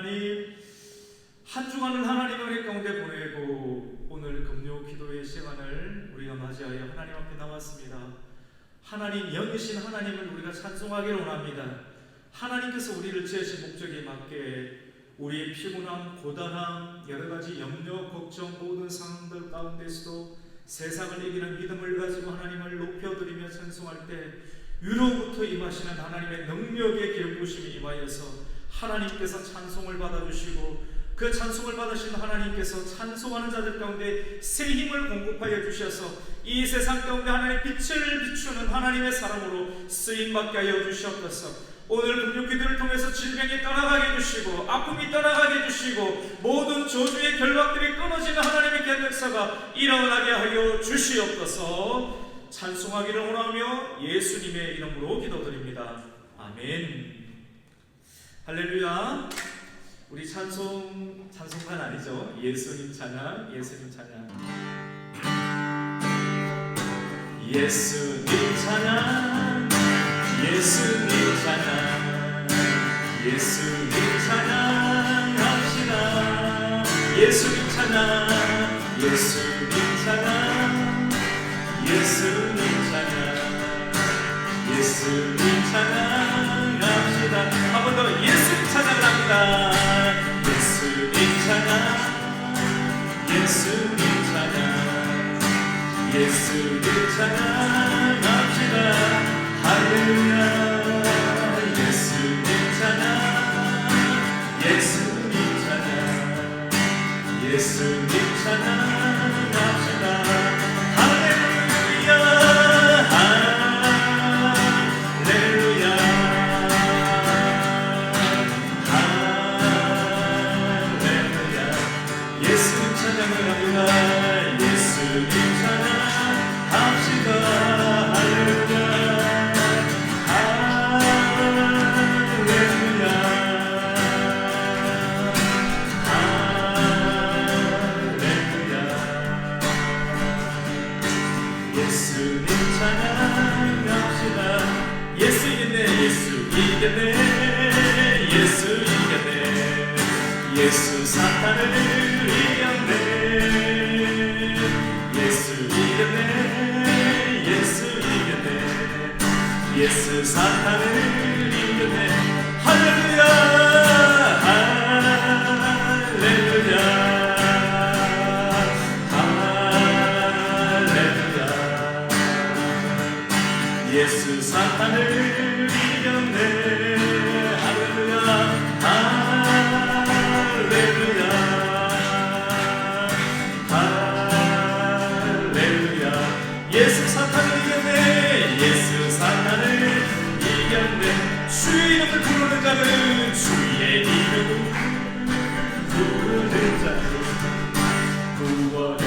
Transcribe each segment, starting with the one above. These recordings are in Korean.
하나님, 한 주간을 하나님 은혜 가운데 보내고 오늘 금요 기도의 시간을 우리가 맞이하여 하나님 앞에 나왔습니다. 하나님, 영이신 하나님을 우리가 찬송하기를 원합니다. 하나님께서 우리를 지으신 목적에 맞게 우리의 피곤함, 고단함, 여러가지 염려, 걱정, 모든 상황들 가운데서도 세상을 이기는 믿음을 가지고 하나님을 높여드리며 찬송할 때 위로부터 임하시는 하나님의 능력의 기름 부심이 임하여서 하나님께서 찬송을 받아주시고 그 찬송을 받으신 하나님께서 찬송하는 자들 가운데 새 힘을 공급하여 주셔서 이 세상 가운데 하나님의 빛을 비추는 하나님의 사람으로 쓰임받게 하여 주시옵소서. 오늘 금요 기도를 통해서 질병이 떠나가게 해주시고 아픔이 떠나가게 해주시고 모든 저주의 결박들이 끊어지는 하나님의 계획사가 일어나게 하여 주시옵소서. 찬송하기를 원하며 예수님의 이름으로 기도드립니다. 아멘. 할렐루야. 우리 찬송단 아니죠? 예수님 찬양, 예수님 찬양. 예수님 찬양, 예수님 찬양, 예수님 찬양 합시다. 예수님 찬양, 예수님 찬양, 예수님 찬양, 예수님 찬양 합시다. 한 번 더 예수님 찬양을 합니다. 예수님 찬양, 예수님 찬양, 예수님 찬양 합시다. 할렐루야. 예수님 찬양, 예수님 찬양, 예수님 찬양 합시다. 예수님 찬양합시다. 예수 이겼네, 예수 이겼네, 예수 이겼네, 예수 사탄을 이겼네, 예수 이겼네, 예수 이겼네, 예수 사탄을 이겼네. 할렐루야, 할렐루야. 예수 사탄을 이겼네. 할렐루야, 할렐루야, 할렐루야. 예수 사탄을 이겼네, 예수 사탄을 이겼네. 주의 이름을 부르는 자는, 주의 이름을 부르는 자는 구원을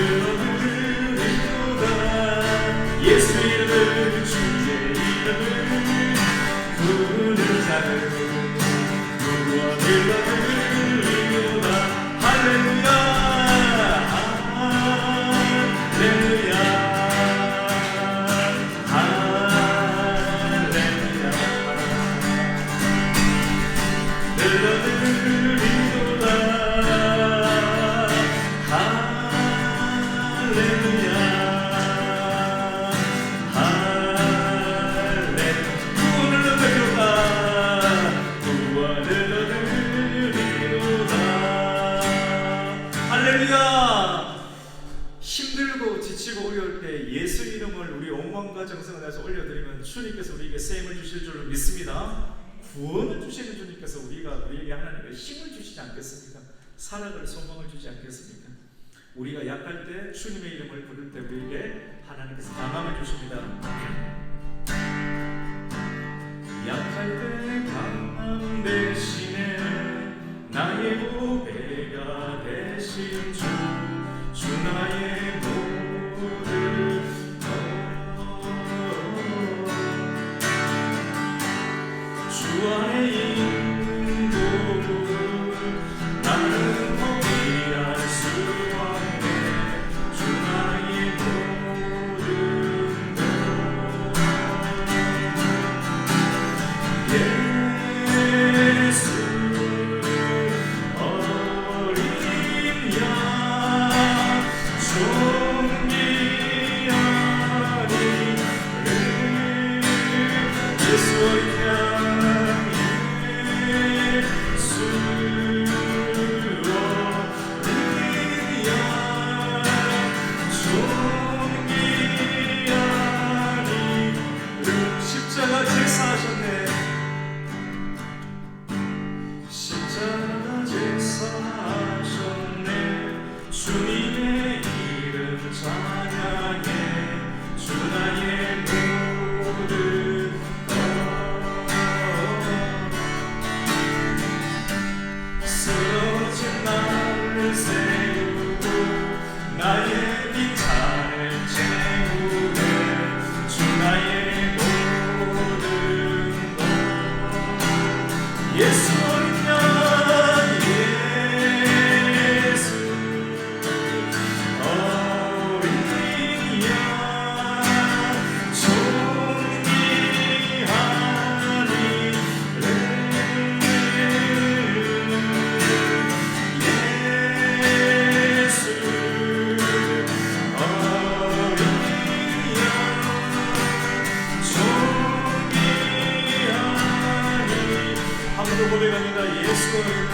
얻으리로다. 예수 이름을, 주의 이름을 부르는 자는 구원을 얻으리로다. 할렐루야, 할렐루야, 할렐루야. 얻으리로다. 할렐루야. 힘들고 지치고 어려울 때 예수 이름을 우리 온마음과 정성을 다해서 올려드리면 주님께서 우리에게 셈을 주실 줄로 믿습니다. 구원을 주시는 주님께서 우리에게 하나님의 힘을 주시지 않겠습니까? 살아갈 소망을 주지 않겠습니까? 우리가 약할 때 주님의 이름을 부를 때 우리에게 하나님께서 강함을 주십니다. 약할 때 강함 대신에 나의 보배가 되신 주 나의 모든 것. 주 안에 인도로 나는 포기할 수 없네. 주 나의 모든 것. 예수 세우고 나의 빈잔을 채우네 주 나의 모든 것 예수 어린 양 예수 어린 양 존귀하니 예수 어린 양 존귀하니 한번더 고백합니다. 예수 어린 양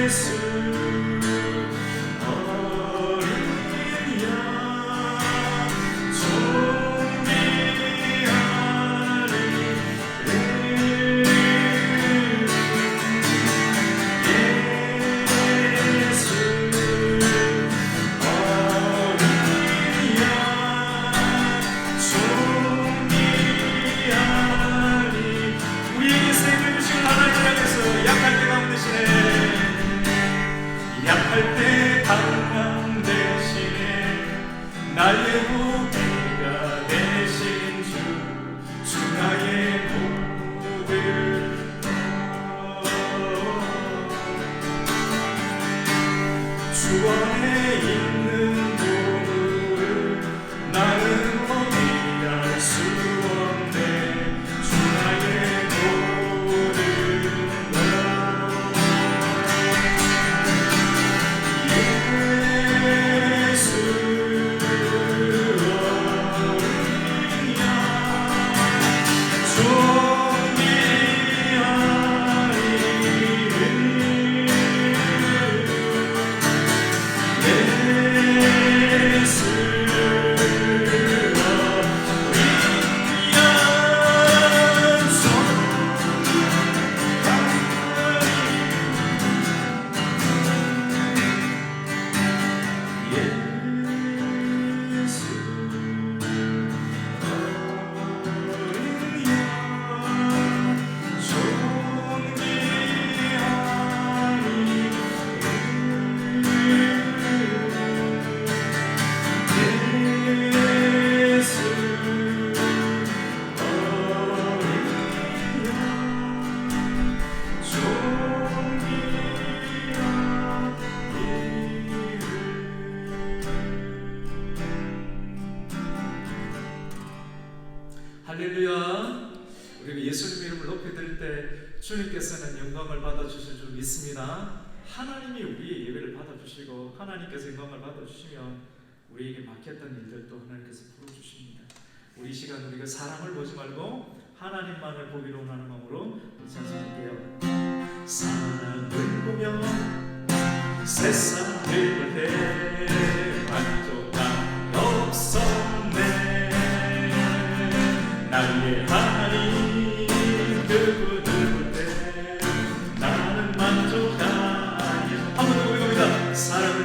예수 어린 양 존귀하니 예수 어린 양 존귀하니 우리에게 생명을 주신 하나님 향해서 약할 때 강 대신에 약할 때 강함 대신에 나의 무기가 되신 주 나의 모든 주 안에 있는 보물을 나는 포기할 수 없네 주 나의 모든 것 예수 어린 양 할렐루야. 우리가 예수님의 이름을 높여드릴 때 주님께서는 영광을 받아주실 줄 믿습니다. 하나님이 우리의 예배를 받아주시고 하나님께서 영광을 받아주시면 우리에게 맡겼던 일들도 하나님께서 풀어주십니다. 우리 이 시간 우리가 사람을 보지 말고 하나님만을 보기로 원하는 마음으로 찬송할게요. 사람을 보며 세상을 볼 때 만족감 없었네 나의 하나님 그분을 볼 때 나는 만족하여 한번 더 고백합니다. 사람을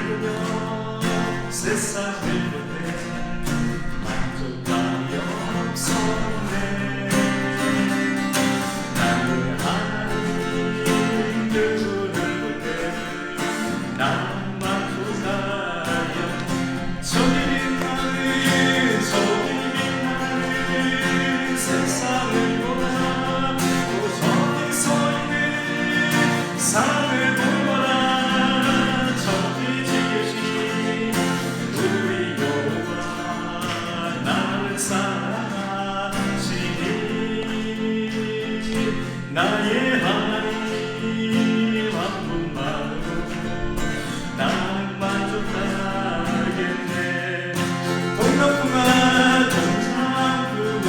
보며 세상을 볼 때 만족감이 없었네 나의 하나님 그분을 볼 때 나는 만족하여 저기 세상을 보라 저기 서 있는 사람을 보라 저기 지으신 우리 여호와 나를 사랑하시니 나의 하나님 한 분만으로 나는 만족하겠네 동남풍아 동남풍아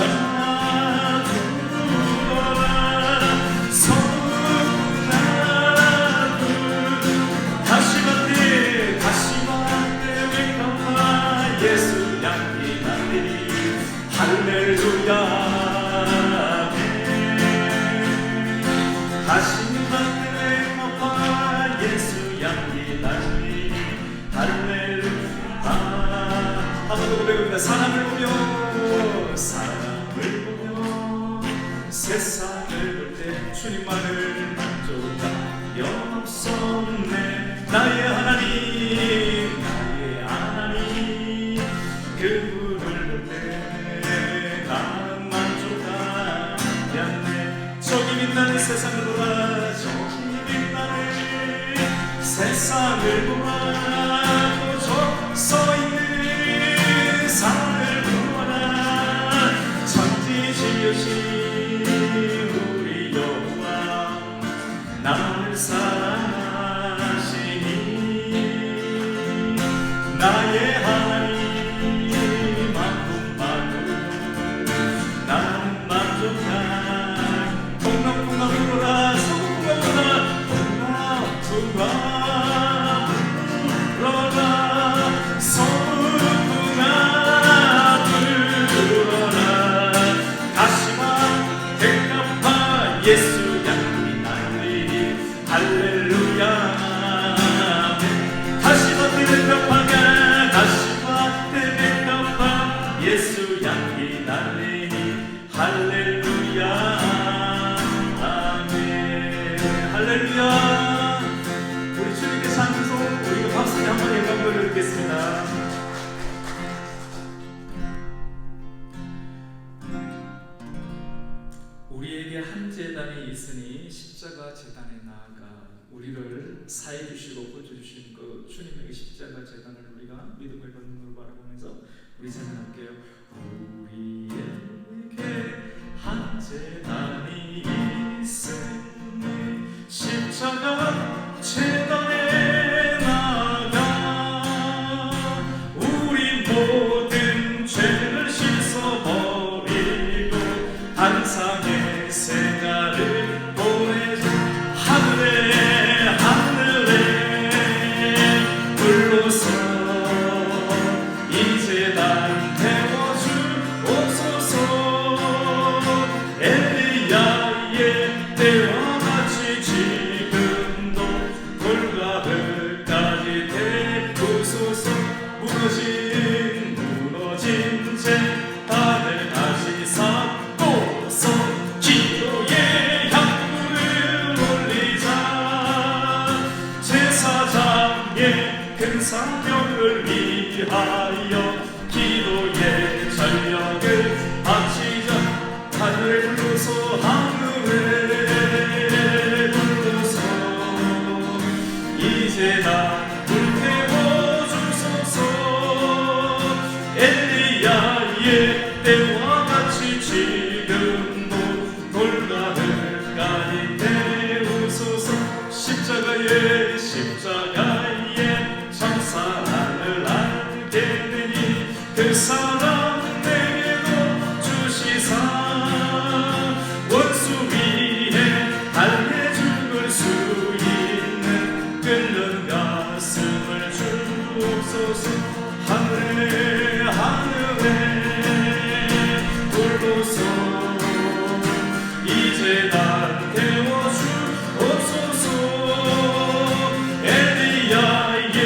예수 향기 나들이 할렐루야 다시 세상을 볼 때 주님만을 만족하여 없었네. 나의 하나님 나의 하나님 그분을 볼 때 나는 만족하지 않네. 저기 빛나는 세상을 보라 저기 빛나는 세상을 보라 또 서 있는 산을 보라 천지 지으신 우리 여호와 나를 사랑하시니 나의 하나님 만족하고 나는 만족한 풍랑풍랑 불어라 소금풍랑 불어라 풍랑풍랑 불어라 소금풍랑 불어라 다시마 백합화 예수 양이 날리니 할렐루야 다시마 백합화가 다시마 백합화 예수 양이 날리니 할렐루야 아멘 할렐루야. 우리 주님께 찬송 우리가 박수를 한번 영광을 드리겠습니다. 우리에게 한 제단이 있으니 십자가 제단에 나아가 우리를 사해 주시고 고쳐 주신 그 주님의 십자가 제단을 우리가 믿음을 걷는 눈으로 바라보면서 우리 찬양할게요. 우리에게 한 제단이 있으니 십자가 제단에 나아가 우리 모든 죄를 씻어버리고 한상의 생활을 보내줘 하늘에 불러서 이 제단 태워주옵소서. 엘리야의 때와 같이 지금도 골가흘까지 태우소서. 무너진 제단을 다시 쌓고서 기도의 향물을 올리자. 제사장의 큰 사명을 위하여 기도의 전력을 바치자. 하늘에 불러서 하늘에 불러서 이 제단 불태워 주소서. 엘리야의 때와 같이 지금도 골가흘까지 태우소서. 십자가의 참사랑을 알게 되니 그 사랑 내게도 주시사 원수 위에 달래 죽을 수 있는 끓는 가슴을 주옵소서. 하늘에 불러서 이 제단 태워주옵소서. 엘리야의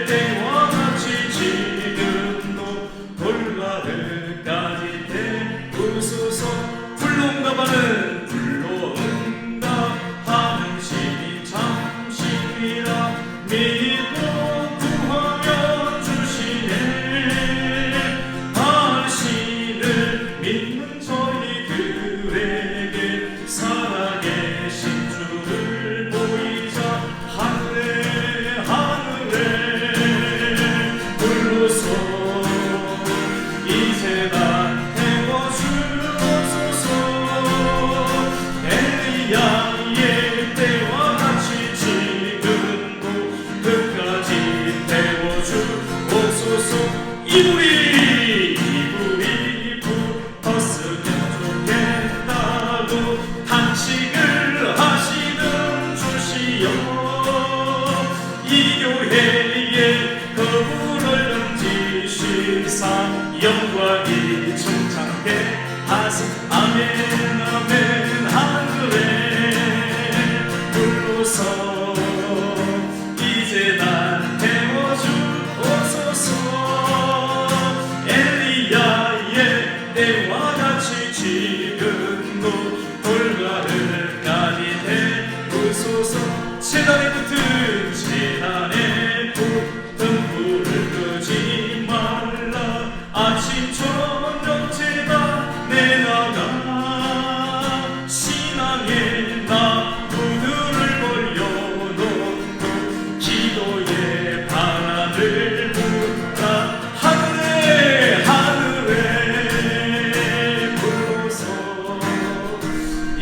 때와 같이 지금도 골가흘까지 태우소서. 불러온다마는 불러온다하는 신이 참신이라 믿고 구하여 주시네. 당신을 믿는 저희들에게 사랑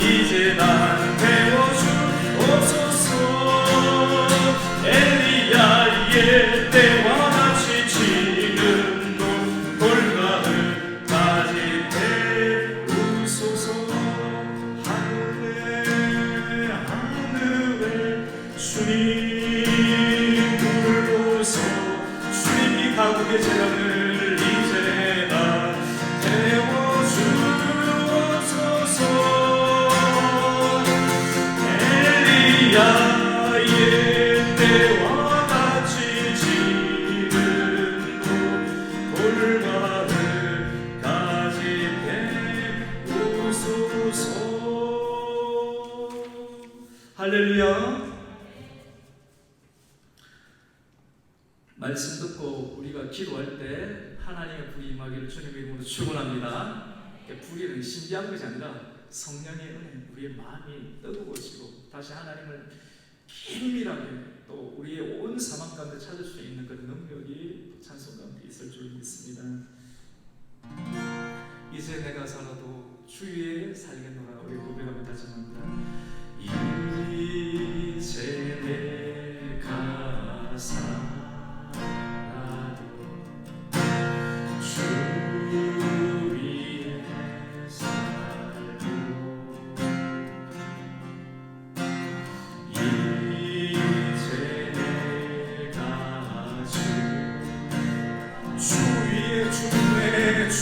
이제 난 배워주옵소서. 엘리야의 때와 같이 지금도 골가을까지 배우소서. 하늘에 주님 불러서 주님이 가고 계시다는 이제 나 태워주옵소서. 엘리야의 때와 같이 지금도 골가을까지 배우소서. 할렐루야. 말씀 듣고 우리가 기도할 때 하나님의 불이 임하기를 주님의 이름으로 축원합니다. 불의는 신비한 것이 아니라 성령의 은혜, 우리의 마음이 뜨거워지고 다시 하나님을 긴밀하게 또 우리의 온 사망 가운데 찾을 수 있는 그런 능력이 찬송 가운데 있을 줄 믿습니다. 이제 내가 살아도 주 위에 살겠노라 우리 고백합니다. 지금입니다. 이제 내가 살아도 주 위에 살고 이제 내가 주 위에 주의 주 위에 주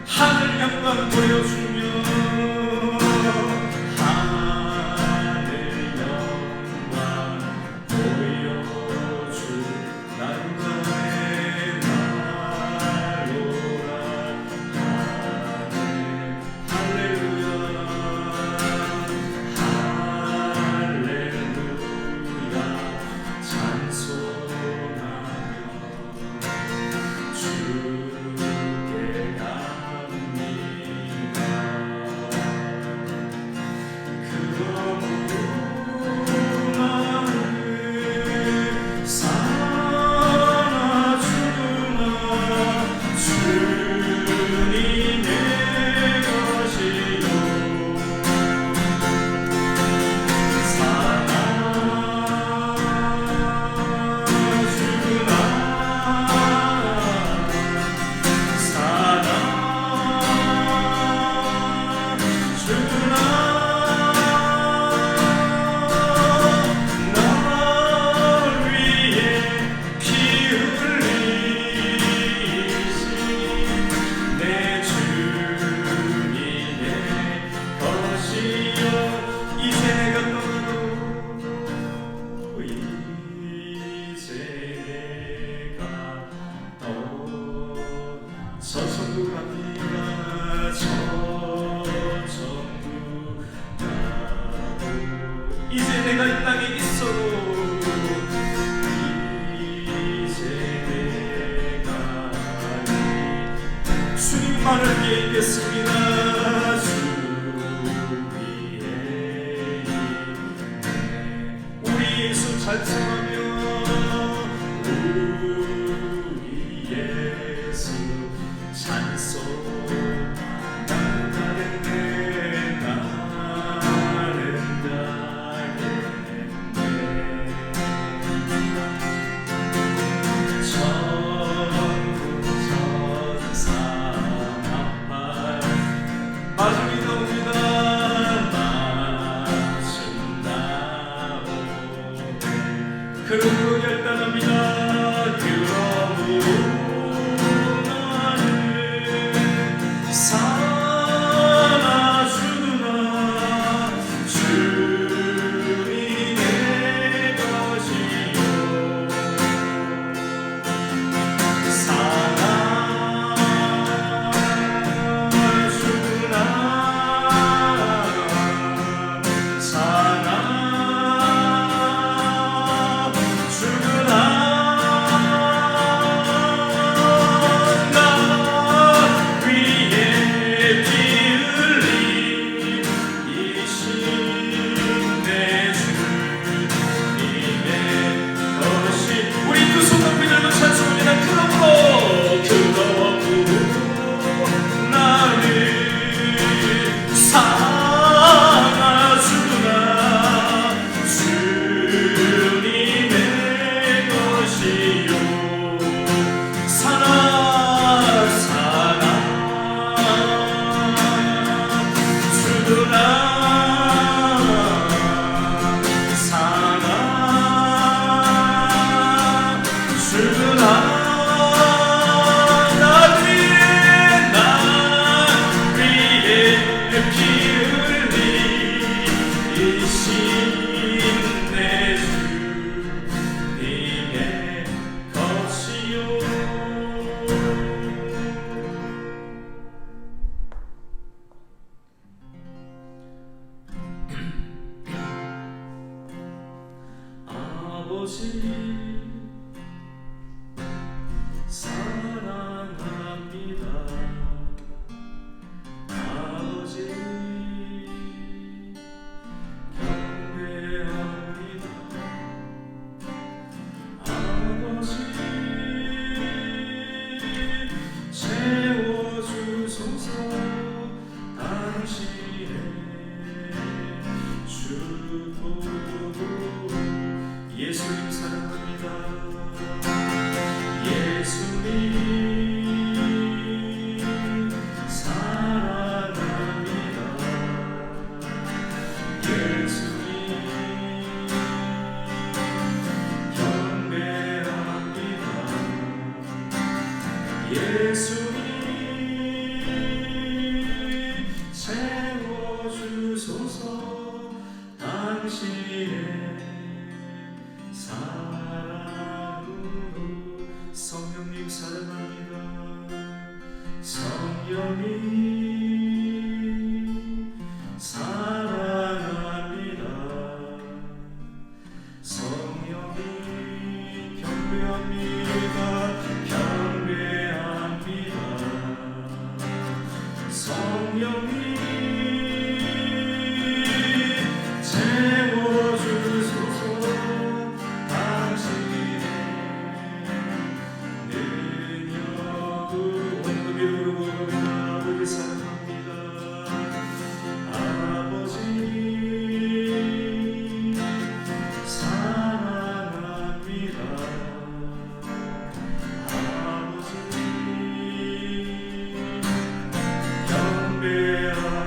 하늘 영광 보여주며 저천국 갑니다. 저천국 가고 이제 내가 이 땅에 있어도 이제 내가 주님만을 위해 있겠습니다. 주 위에 우리 예수 찬송하며 우리 예수 찬송 나른다겠네 천국 천사 마중이 나옵니다. 마중 나오네 그러므로 결단합니다. 그러므로 사나 주나 주님 내 것이요 사나 주나 사나 주나 나 위에 예수님 사랑합니다. 예수님 사랑합니다. 예수님 경배합니다. 예수님 채워주소서. 당신의 사랑으로. 성령님 사랑합니다. 성령님 사랑합니다. 성령님 경배합니다. 경배합니다. 성령님 채워주소서. 당신의 능력으로 온몸이 부르고 아버지 사랑합니다. 아버지 사랑합니다. 아버지 경배합니다.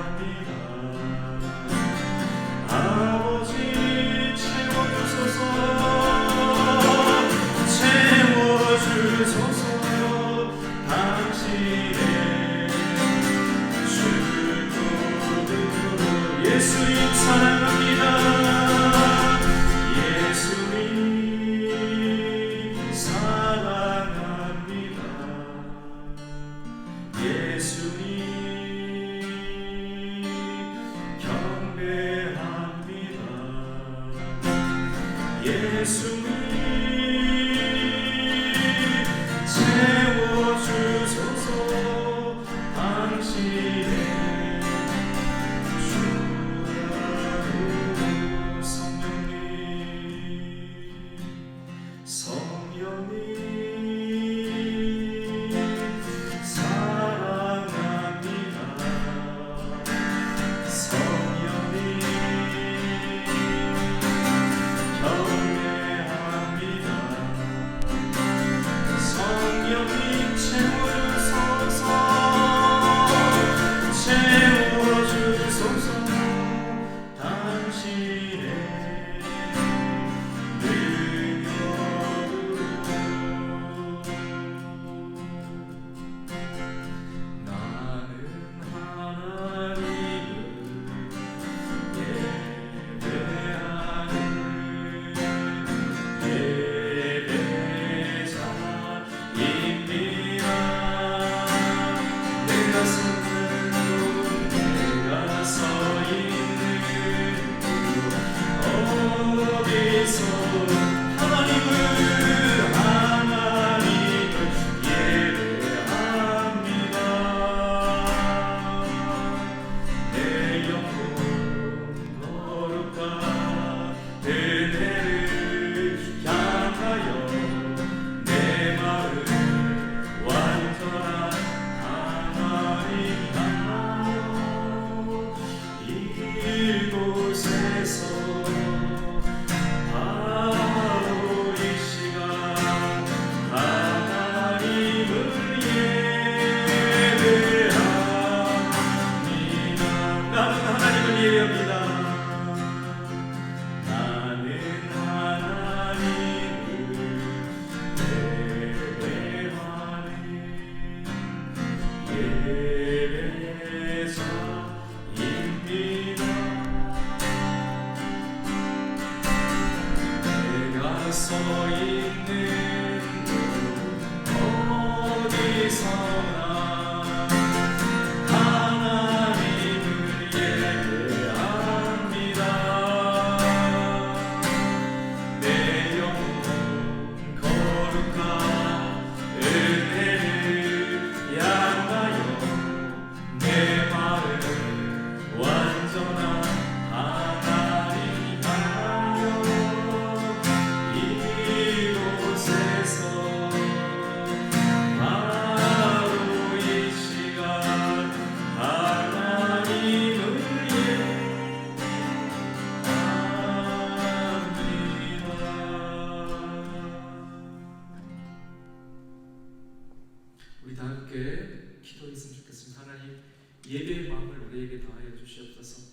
예배의 마음을 우리에게 더하여 주시옵소서.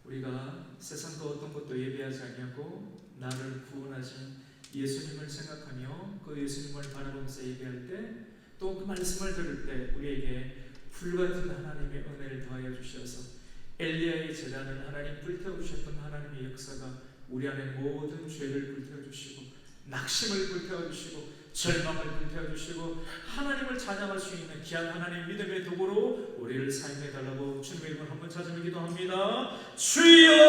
우리가 세상 그 어떤 것도 예배하지 아니하고 나를 구원하신 예수님을 생각하며 그 예수님을 바라보면서 예배할 때, 또 그 말씀을 들을 때 우리에게 불같은 하나님의 은혜를 더하여 주셔서 엘리야의 제단을 하나님 불태워주셨던 하나님의 역사가 우리 안에 모든 죄를 불태워주시고 낙심을 불태워주시고 절망을 불태워주시고 하나님을 찬양할 수 있는 귀한 하나님 믿음의 도구로 우리를 사용해달라고 주님의 이름을 한번 찾으며 기도합니다. 주여!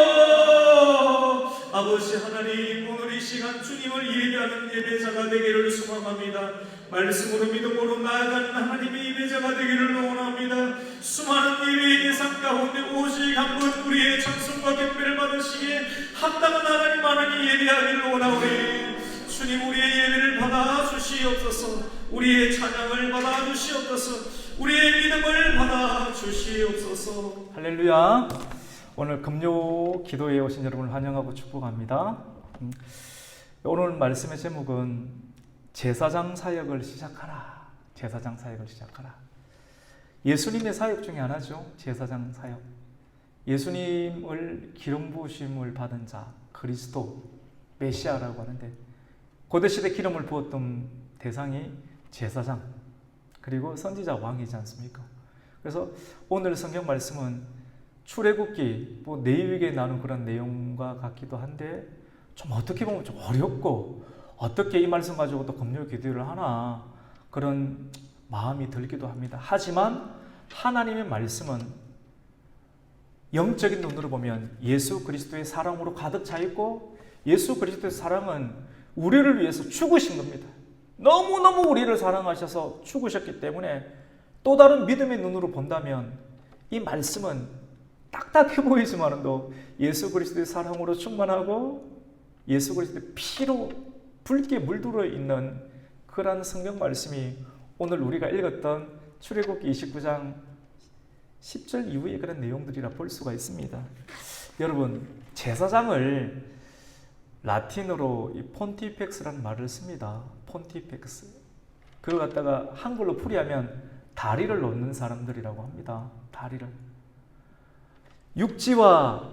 아버지 하나님, 오늘 이 시간 주님을 예배하는 예배자가 되기를 소망합니다. 말씀으로 믿음으로 나아가는 하나님의 예배자가 되기를 원합니다. 수많은 예배의 대상 가운데 오직 한 번 우리의 찬송과 경배를 받으시기에 합당한 하나님 예배하기를 원하오니 주님, 우리의 예배를 받아 주시옵소서. 우리의 찬양을 받아 주시옵소서. 우리의 믿음을 받아 주시옵소서. 할렐루야. 오늘 금요 기도에 오신 여러분을 환영하고 축복합니다. 오늘 말씀의 제목은 제사장 사역을 시작하라. 제사장 사역을 시작하라. 예수님의 사역 중에 하나죠. 제사장 사역. 예수님을 기름 부으심을 받은 자, 그리스도, 메시아라고 하는데, 고대시대 기름을 부었던 대상이 제사장, 그리고 선지자, 왕이지 않습니까? 그래서 오늘 성경 말씀은 출애굽기, 레위기에 나오는 그런 내용과 같기도 한데, 좀 어떻게 보면 좀 어렵고, 어떻게 이 말씀 가지고 또 금요 기도를 하나, 그런 마음이 들기도 합니다. 하지만 하나님의 말씀은 영적인 눈으로 보면 예수 그리스도의 사랑으로 가득 차 있고, 예수 그리스도의 사랑은 우리를 위해서 죽으신 겁니다. 너무너무 우리를 사랑하셔서 죽으셨기 때문에 또 다른 믿음의 눈으로 본다면 이 말씀은 딱딱해 보이지만도 예수 그리스도의 사랑으로 충만하고 예수 그리스도의 피로 붉게 물들어 있는 그러한 성경 말씀이 오늘 우리가 읽었던 출애굽기 29장 10절 이후의 그런 내용들이라 볼 수가 있습니다. 여러분, 제사장을 라틴어로 이 폰티펙스라는 말을 씁니다. 폰티펙스. 그걸 갖다가 한글로 풀이하면 다리를 놓는 사람들이라고 합니다. 다리를. 육지와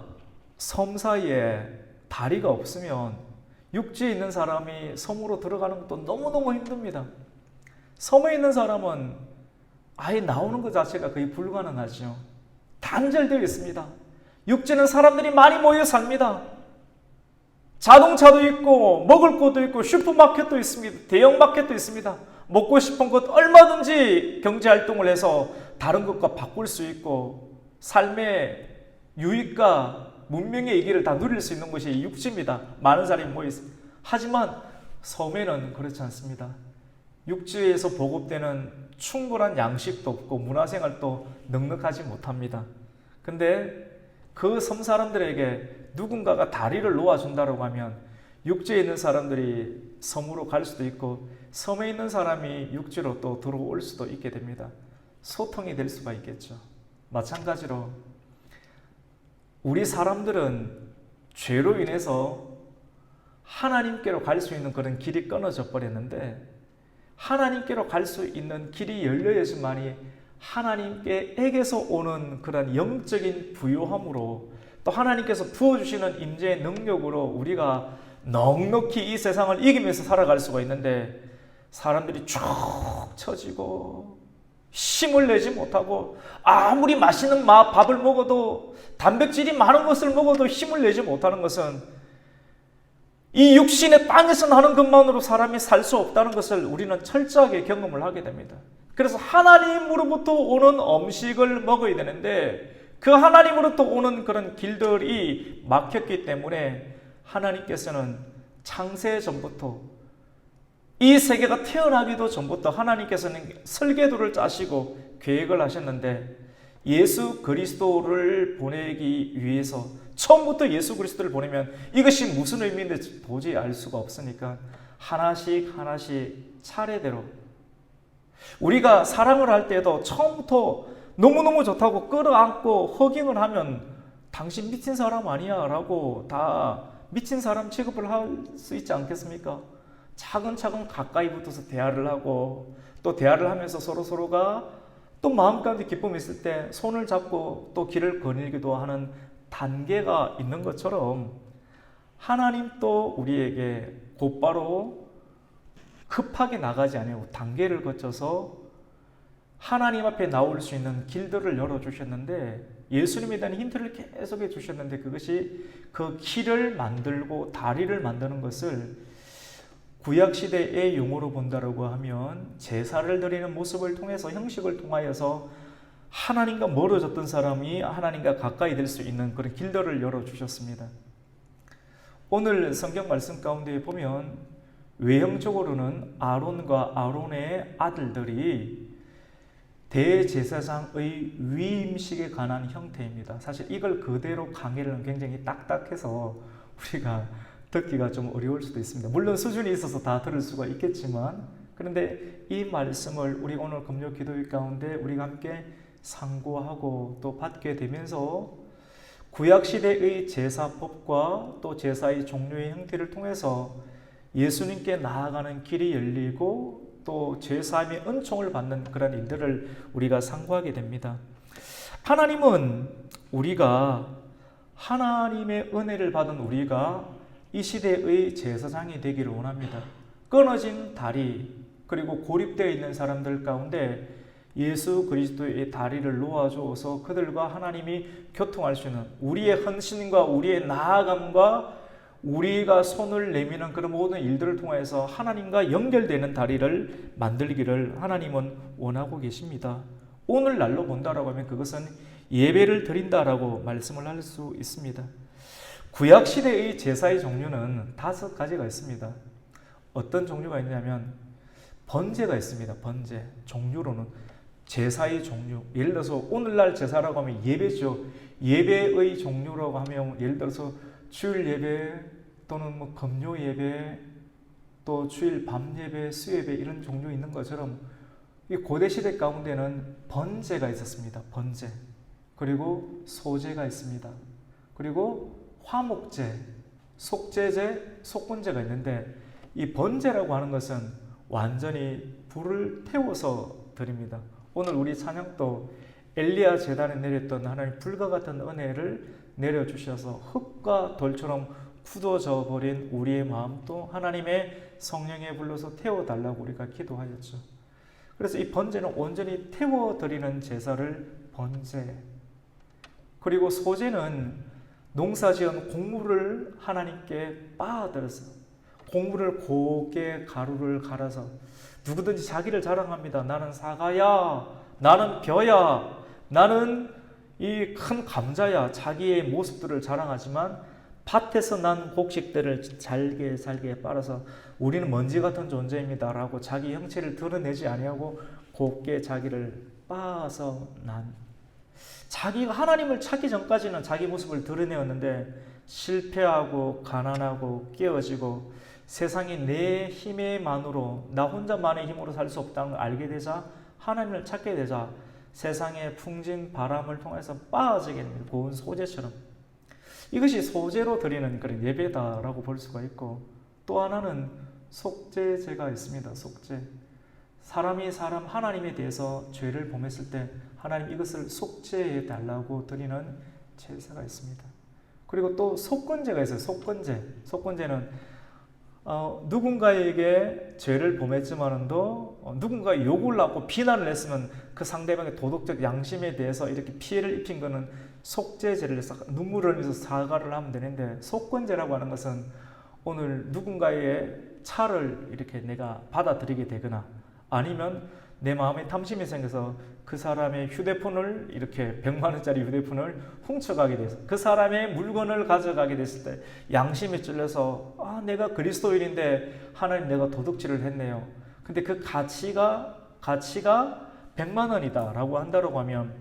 섬 사이에 다리가 없으면 육지에 있는 사람이 섬으로 들어가는 것도 너무너무 힘듭니다. 섬에 있는 사람은 아예 나오는 것 자체가 거의 불가능하죠. 단절되어 있습니다. 육지는 사람들이 많이 모여 삽니다. 자동차도 있고 먹을 것도 있고 슈퍼마켓도 있습니다. 대형마켓도 있습니다. 먹고 싶은 것 얼마든지 경제활동을 해서 다른 것과 바꿀 수 있고 삶의 유익과 문명의 이기를 다 누릴 수 있는 것이 육지입니다. 많은 사람이 모여 있습니다. 하지만 섬에는 그렇지 않습니다. 육지에서 보급되는 충분한 양식도 없고 문화생활도 넉넉하지 못합니다. 근데 그 섬 사람들에게 누군가가 다리를 놓아준다고 하면 육지에 있는 사람들이 섬으로 갈 수도 있고 섬에 있는 사람이 육지로 또 들어올 수도 있게 됩니다. 소통이 될 수가 있겠죠. 마찬가지로 우리 사람들은 죄로 인해서 하나님께로 갈 수 있는 그런 길이 끊어져 버렸는데, 하나님께로 갈 수 있는 길이 열려야지만이 하나님께에게서 오는 그런 영적인 부요함으로 또 하나님께서 부어주시는 임재의 능력으로 우리가 넉넉히 이 세상을 이기면서 살아갈 수가 있는데, 사람들이 쭉 처지고 힘을 내지 못하고 아무리 맛있는 밥을 먹어도 단백질이 많은 것을 먹어도 힘을 내지 못하는 것은 이 육신의 땅에서 나는 것만으로 사람이 살 수 없다는 것을 우리는 철저하게 경험을 하게 됩니다. 그래서 하나님으로부터 오는 음식을 먹어야 되는데 그 하나님으로부터 오는 그런 길들이 막혔기 때문에 하나님께서는 창세 전부터 이 세계가 태어나기도 전부터 하나님께서는 설계도를 짜시고 계획을 하셨는데, 예수 그리스도를 보내기 위해서 처음부터 예수 그리스도를 보내면 이것이 무슨 의미인지 도저히 알 수가 없으니까 하나씩 하나씩 차례대로, 우리가 사랑을 할 때도 처음부터 너무너무 좋다고 끌어안고 허깅을 하면 당신 미친 사람 아니야 라고 다 미친 사람 취급을 할 수 있지 않겠습니까? 차근차근 가까이 붙어서 대화를 하고 또 대화를 하면서 서로가 또 마음 가운데 기쁨이 있을 때 손을 잡고 또 길을 거닐기도 하는 단계가 있는 것처럼 하나님도 우리에게 곧바로 급하게 나가지 아니하고 단계를 거쳐서 하나님 앞에 나올 수 있는 길들을 열어주셨는데, 예수님에 대한 힌트를 계속해 주셨는데, 그것이 그 길을 만들고 다리를 만드는 것을 구약시대의 용어로 본다라고 하면 제사를 드리는 모습을 통해서, 형식을 통하여서 하나님과 멀어졌던 사람이 하나님과 가까이 될 수 있는 그런 길들을 열어주셨습니다. 오늘 성경 말씀 가운데 보면 외형적으로는 아론과 아론의 아들들이 대제사장의 위임식에 관한 형태입니다. 사실 이걸 그대로 강의를 굉장히 딱딱해서 우리가 듣기가 좀 어려울 수도 있습니다. 물론 수준이 있어서 다 들을 수가 있겠지만, 그런데 이 말씀을 우리 오늘 금요 기도회 가운데 우리가 함께 상고하고 또 받게 되면서 구약시대의 제사법과 또 제사의 종류의 형태를 통해서 예수님께 나아가는 길이 열리고 또 죄사함의 은총을 받는 그런 일들을 우리가 상고하게 됩니다. 하나님은 우리가, 하나님의 은혜를 받은 우리가 이 시대의 제사장이 되기를 원합니다. 끊어진 다리, 그리고 고립되어 있는 사람들 가운데 예수 그리스도의 다리를 놓아주어서 그들과 하나님이 교통할 수 있는, 우리의 헌신과 우리의 나아감과 우리가 손을 내미는 그런 모든 일들을 통해서 하나님과 연결되는 다리를 만들기를 하나님은 원하고 계십니다. 오늘날로 본다라고 하면 그것은 예배를 드린다라고 말씀을 할 수 있습니다. 구약시대의 제사의 종류는 5가지가 있습니다. 어떤 종류가 있냐면 번제가 있습니다. 번제. 종류로는 제사의 종류. 예를 들어서 오늘날 제사라고 하면 예배죠. 예배의 종류라고 하면 예를 들어서 주일 예배 또는 뭐 금요 예배, 또 주일 밤 예배, 수예배 이런 종류 있는 것처럼 이 고대 시대 가운데는 번제가 있었습니다. 번제. 그리고 소제가 있습니다. 그리고 화목제, 속제제, 속건제가 있는데, 이 번제라고 하는 것은 완전히 불을 태워서 드립니다. 오늘 우리 찬양도 엘리야 제단에 내렸던 하나님 불과 같은 은혜를 내려주셔서 흙과 돌처럼 굳어져 버린 우리의 마음도 하나님의 성령에 불러서 태워달라고 우리가 기도하였죠. 그래서 이 번제는 온전히 태워드리는 제사를 번제. 그리고 소제는 농사지은 곡물을 하나님께 빻아들어서 곡물을 곱게 가루를 갈아서, 누구든지 자기를 자랑합니다. 나는 사과야, 나는 벼야, 나는 이 큰 감자야. 자기의 모습들을 자랑하지만 밭에서 난 곡식들을 잘게 빨아서 우리는 먼지 같은 존재입니다 라고 자기 형체를 드러내지 아니하고 곱게 자기를 빻아서 난, 자기가 하나님을 찾기 전까지는 자기 모습을 드러내었는데 실패하고 가난하고 깨어지고 세상이 내 힘에만으로, 나 혼자만의 힘으로 살 수 없다는 걸 알게 되자, 하나님을 찾게 되자 세상의 풍진 바람을 통해서 빠지게 됩니다. 고운 소재처럼. 이것이 소재로 드리는 그런 예배다라고 볼 수가 있고, 또 하나는 속죄제가 있습니다. 속죄. 사람이 사람 하나님에 대해서 죄를 범했을 때 하나님 이것을 속죄해 달라고 드리는 제사가 있습니다. 그리고 또 속건제가 있어요. 속건제. 속건제는 누군가에게 죄를 범했지만도 누군가 욕을 하고 비난을 했으면 그 상대방의 도덕적 양심에 대해서 이렇게 피해를 입힌 것은 속죄제를 해서 눈물을 흘리면서 사과를 하면 되는데, 속건제라고 하는 것은 오늘 누군가의 차를 이렇게 내가 받아들이게 되거나 아니면 내 마음에 탐심이 생겨서 그 사람의 휴대폰을 이렇게 100만 원짜리 휴대폰을 훔쳐가게 돼서 그 사람의 물건을 가져가게 됐을 때 양심이 찔려서 내가 그리스도인인데 하나님 내가 도둑질을 했네요. 근데 그 가치가 100만 원이다 라고 한다고 하면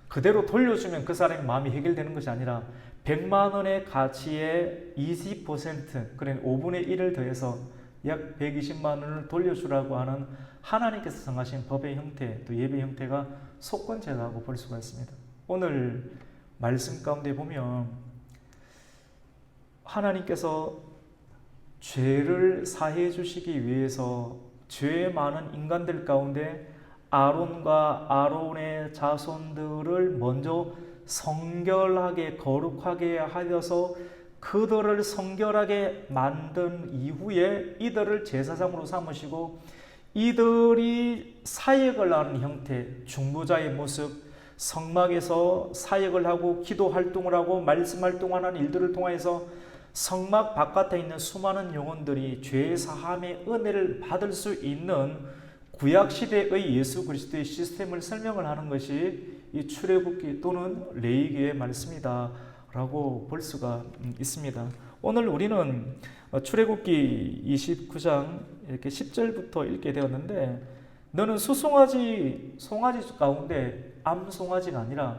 그대로 돌려주면 그 사람의 마음이 해결되는 것이 아니라 100만 원의 가치의 20%, 그러니까 5분의 1을 더해서 약 120만 원을 돌려주라고 하는 하나님께서 정하신 법의 형태, 또 예배 형태가 속건제라고 볼 수가 있습니다. 오늘 말씀 가운데 보면 하나님께서 죄를 사해 주시기 위해서 죄 많은 인간들 가운데 아론과 아론의 자손들을 먼저 성결하게 거룩하게 하여서 그들을 성결하게 만든 이후에 이들을 제사장으로 삼으시고 이들이 사역을 하는 형태, 중보자의 모습, 성막에서 사역을 하고 기도 활동을 하고 말씀 활동하는 일들을 통해서 성막 바깥에 있는 수많은 영혼들이 죄 사함의 은혜를 받을 수 있는 구약시대의 예수 그리스도의 시스템을 설명을 하는 것이 이 출애굽기 또는 레위기의 말씀이다 라고 볼 수가 있습니다. 오늘 우리는 출애굽기 29장 이렇게 10절부터 읽게 되었는데, 너는 송아지 가운데 암송아지가 아니라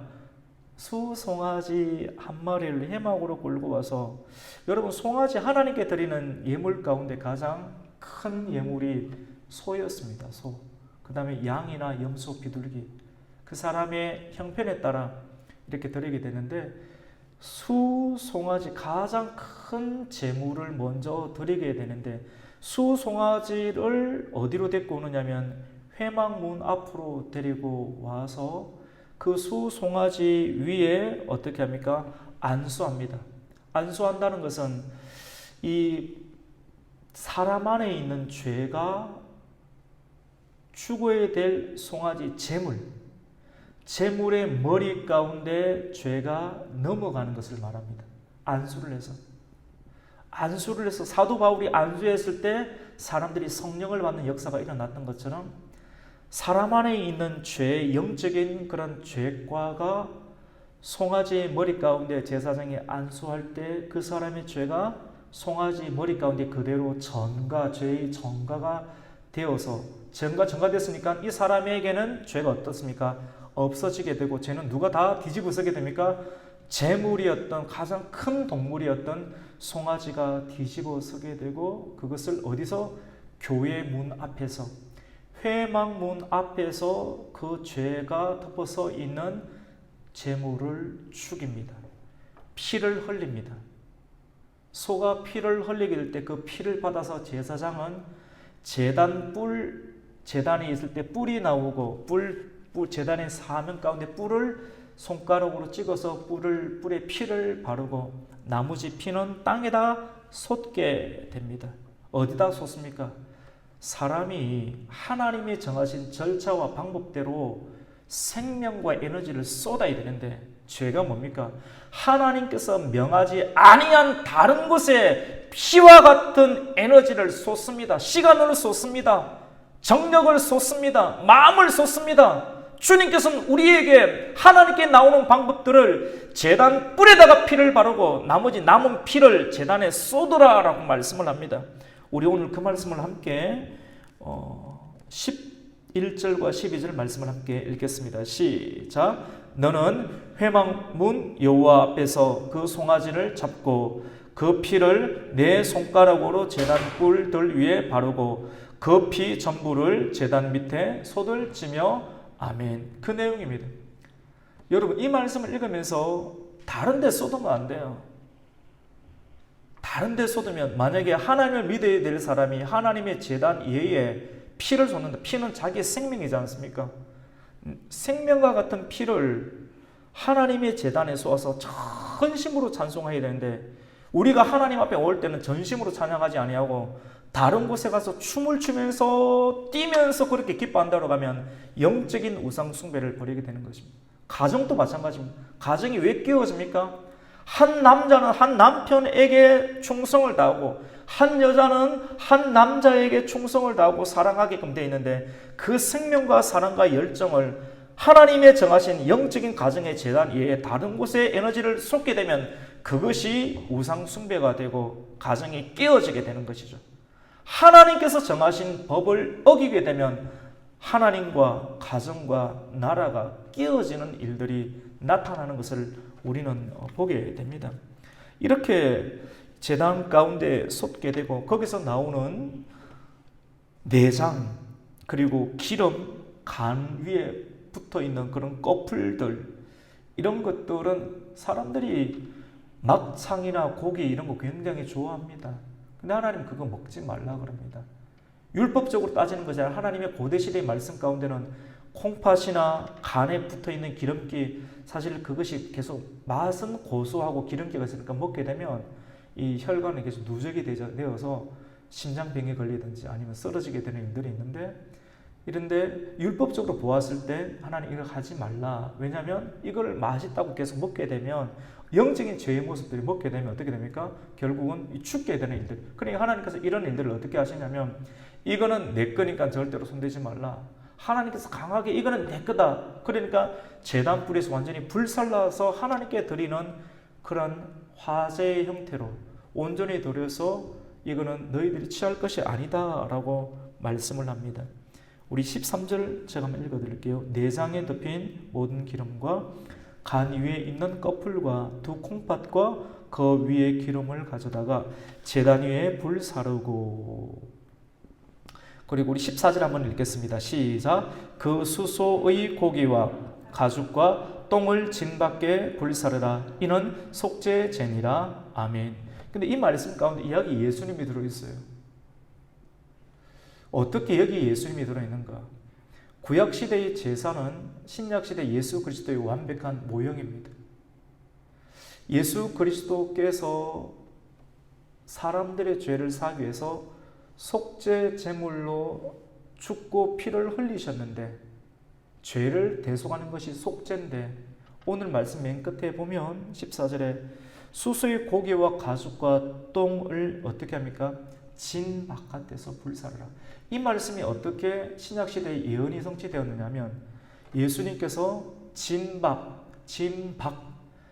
수송아지 한 마리를 해막으로 끌고 와서, 여러분 송아지 하나님께 드리는 예물 가운데 가장 큰 예물이 소였습니다. 소. 그 다음에 양이나 염소, 비둘기, 그 사람의 형편에 따라 이렇게 드리게 되는데, 수송아지 가장 큰 제물을 먼저 드리게 되는데, 수송아지를 어디로 데리고 오느냐면 회막문 앞으로 데리고 와서 그 수송아지 위에 어떻게 합니까? 안수합니다. 안수한다는 것은 이 사람 안에 있는 죄가 죽어야 될 송아지 제물의 머리 가운데 죄가 넘어가는 것을 말합니다. 안수를 해서 사도 바울이 안수했을 때 사람들이 성령을 받는 역사가 일어났던 것처럼, 사람 안에 있는 죄, 영적인 그런 죄과가 송아지의 머리 가운데 제사장이 안수할 때 그 사람의 죄가 송아지 머리 가운데 그대로 죄의 전가가 되어서 전가됐으니까 이 사람에게는 죄가 어떻습니까? 없어지게 되고, 죄는 누가 다 뒤집어서게 됩니까? 재물이었던 가장 큰 동물이었던 송아지가 뒤집어서게 되고, 그것을 어디서? 교회 문 앞에서, 회막문 앞에서 그 죄가 덮어서 있는 재물을 죽입니다. 피를 흘립니다. 소가 피를 흘리게 될 때 그 피를 받아서 제사장은 제단에 있을 때 뿔이 나오고, 제단의 사면 가운데 뿔을 손가락으로 찍어서 뿔에 피를 바르고, 나머지 피는 땅에다 쏟게 됩니다. 어디다 쏟습니까? 사람이 하나님이 정하신 절차와 방법대로 생명과 에너지를 쏟아야 되는데, 죄가 뭡니까? 하나님께서 명하지 아니한 다른 곳에 피와 같은 에너지를 쏟습니다. 시간을 쏟습니다. 정력을 쏟습니다. 마음을 쏟습니다. 주님께서는 우리에게 하나님께 나오는 방법들을 제단 뿔에다가 피를 바르고 나머지 남은 피를 제단에 쏟으라 라고 말씀을 합니다. 우리 오늘 그 말씀을 함께 11절과 12절 말씀을 함께 읽겠습니다. 시작. 너는 회막문 여호와 앞에서 그 송아지를 잡고 그 피를 내 손가락으로 제단 뿔들 위에 바르고 그 피 전부를 제단 밑에 쏟을 지며 아멘. 그 내용입니다. 여러분, 이 말씀을 읽으면서 다른 데 쏟으면 안 돼요. 다른 데 쏟으면, 만약에 하나님을 믿어야 될 사람이 하나님의 제단 이외에 피를 쏟는다. 피는 자기의 생명이지 않습니까? 생명과 같은 피를 하나님의 제단에 쏟아서 전심으로 찬송해야 되는데, 우리가 하나님 앞에 올 때는 전심으로 찬양하지 아니하고 다른 곳에 가서 춤을 추면서 뛰면서 그렇게 기뻐한다고 하면 영적인 우상 숭배를 벌이게 되는 것입니다. 가정도 마찬가지입니다. 가정이 왜 깨어집니까? 한 남자는 한 남편에게 충성을 다하고 한 여자는 한 남자에게 충성을 다하고 사랑하게끔 되어 있는데, 그 생명과 사랑과 열정을 하나님의 정하신 영적인 가정의 재단 이외에 다른 곳에 에너지를 쏟게 되면 그것이 우상 숭배가 되고 가정이 깨어지게 되는 것이죠. 하나님께서 정하신 법을 어기게 되면 하나님과 가정과 나라가 깨어지는 일들이 나타나는 것을 우리는 보게 됩니다. 이렇게 제단 가운데 쏟게 되고, 거기서 나오는 내장 그리고 기름, 간 위에 붙어 있는 그런 꺼풀들, 이런 것들은 사람들이 막창이나 고기 이런 거 굉장히 좋아합니다. 근데 하나님 그거 먹지 말라 그럽니다. 율법적으로 따지는 것이 아니라 하나님의 고대시대의 말씀 가운데는 콩팥이나 간에 붙어있는 기름기, 사실 그것이 계속 맛은 고소하고 기름기가 있으니까 먹게 되면 이 혈관에 계속 누적이 되어서 심장병에 걸리든지 아니면 쓰러지게 되는 일들이 있는데, 이런데 율법적으로 보았을 때 하나님 이걸 하지 말라. 왜냐하면 이걸 맛있다고 계속 먹게 되면 영적인 죄의 모습들이 먹게 되면 어떻게 됩니까? 결국은 죽게 되는 일들. 그러니까 하나님께서 이런 일들을 어떻게 하시냐면, 이거는 내 거니까 절대로 손대지 말라. 하나님께서 강하게 이거는 내 거다. 그러니까 제단 불에서 완전히 불살라서 하나님께 드리는 그런 화제의 형태로 온전히 드려서 이거는 너희들이 취할 것이 아니다 라고 말씀을 합니다. 우리 13절 제가 한번 읽어드릴게요. 내장에 덮인 모든 기름과 간 위에 있는 꺼풀과 두 콩팥과 그 위에 기름을 가져다가 제단 위에 불 사르고. 그리고 우리 14절 한번 읽겠습니다. 시작. 그 수소의 고기와 가죽과 똥을 진 밖에 불사르라. 이는 속죄 제니라. 아멘. 근데 이 말씀 가운데 여기 예수님이 들어있어요. 어떻게 여기 예수님이 들어있는가? 구약시대의 제사는 신약시대 예수 그리스도의 완벽한 모형입니다. 예수 그리스도께서 사람들의 죄를 사하기 위해서 속죄 제물로 죽고 피를 흘리셨는데, 죄를 대속하는 것이 속죄인데, 오늘 말씀 맨 끝에 보면 14절에 수수의 고기와 가죽과 똥을 어떻게 합니까? 진 바깥에서 불사르라. 이 말씀이 어떻게 신약시대의 예언이 성취되었느냐면, 예수님께서 진박,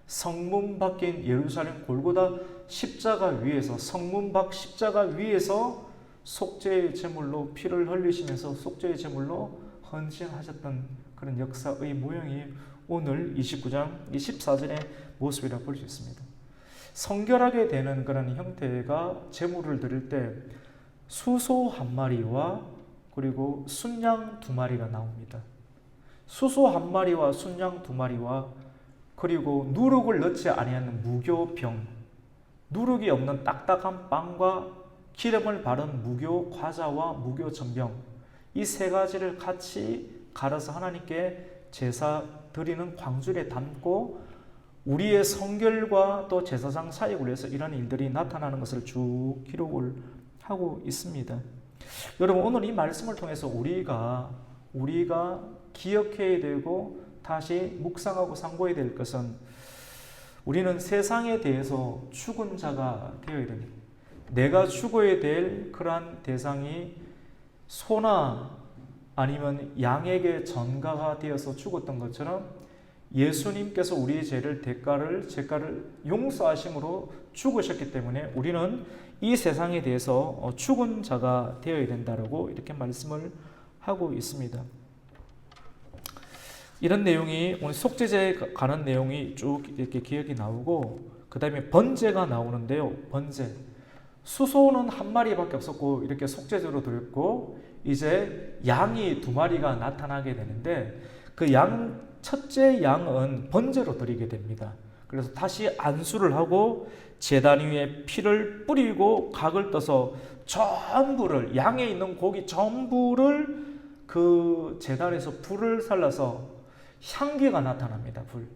성문 밖인 예루살렘 골고다 십자가 위에서, 성문 밖 십자가 위에서 속죄의 제물로 피를 흘리시면서 속죄의 제물로 헌신하셨던 그런 역사의 모형이 오늘 29장 14절의 모습이라고 볼 수 있습니다. 성결하게 되는 그런 형태가 제물을 드릴 때 수소 한 마리와 그리고 순양 두 마리가 나옵니다. 수소 한 마리와 순양 두 마리와 그리고 누룩을 넣지 아니하는 무교병, 누룩이 없는 딱딱한 빵과 기름을 바른 무교 과자와 무교 전병, 이 세 가지를 같이 갈아서 하나님께 제사 드리는 광줄에 담고 우리의 성결과 또 제사장 사역을 위해서 이런 일들이 나타나는 것을 쭉 기록을 하고 있습니다. 여러분, 오늘 이 말씀을 통해서 우리가 기억해야 되고 다시 묵상하고 상고해야 될 것은, 우리는 세상에 대해서 죽은 자가 되어야 됩니다. 내가 죽어야 될 그러한 대상이 소나 아니면 양에게 전가가 되어서 죽었던 것처럼 예수님께서 우리의 제가를 용서하심으로 죽으셨기 때문에 우리는 이 세상에 대해서 죽은 자가 되어야 된다라고 이렇게 말씀을 하고 있습니다. 이런 내용이 오늘 속죄제에 관한 내용이 쭉 이렇게 기억이 나오고, 그 다음에 번제가 나오는데요. 번제. 수소는 한 마리밖에 없었고 이렇게 속죄제로 드렸고, 이제 양이 두 마리가 나타나게 되는데 그 첫째 양은 번제로 드리게 됩니다. 그래서 다시 안수를 하고 제단 위에 피를 뿌리고 각을 떠서 전부를, 양에 있는 고기 전부를 그 제단에서 불을 살라서 향기가 나타납니다. 불.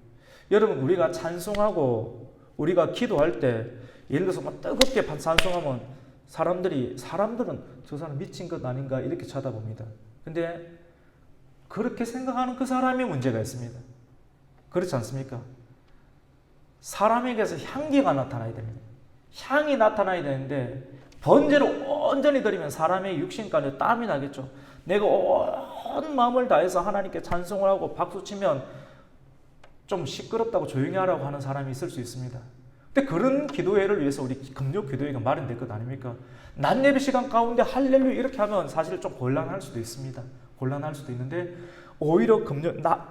여러분, 우리가 찬송하고 우리가 기도할 때 예를 들어서 막 뜨겁게 찬송하면 사람들은 저 사람 미친 것 아닌가 이렇게 쳐다봅니다. 근데 그렇게 생각하는 그 사람이 문제가 있습니다. 그렇지 않습니까? 사람에게서 향기가 나타나야 됩니다. 향이 나타나야 되는데 번제를 온전히 드리면 사람의 육신까지 땀이 나겠죠. 내가 온 마음을 다해서 하나님께 찬송을 하고 박수치면 좀 시끄럽다고 조용히 하라고 하는 사람이 있을 수 있습니다. 근데 그런 기도회를 위해서 우리 금요 기도회가 마련될 것 아닙니까? 낮 예배 시간 가운데 할렐루야 이렇게 하면 사실 좀 곤란할 수도 있습니다. 곤란할 수도 있는데 오히려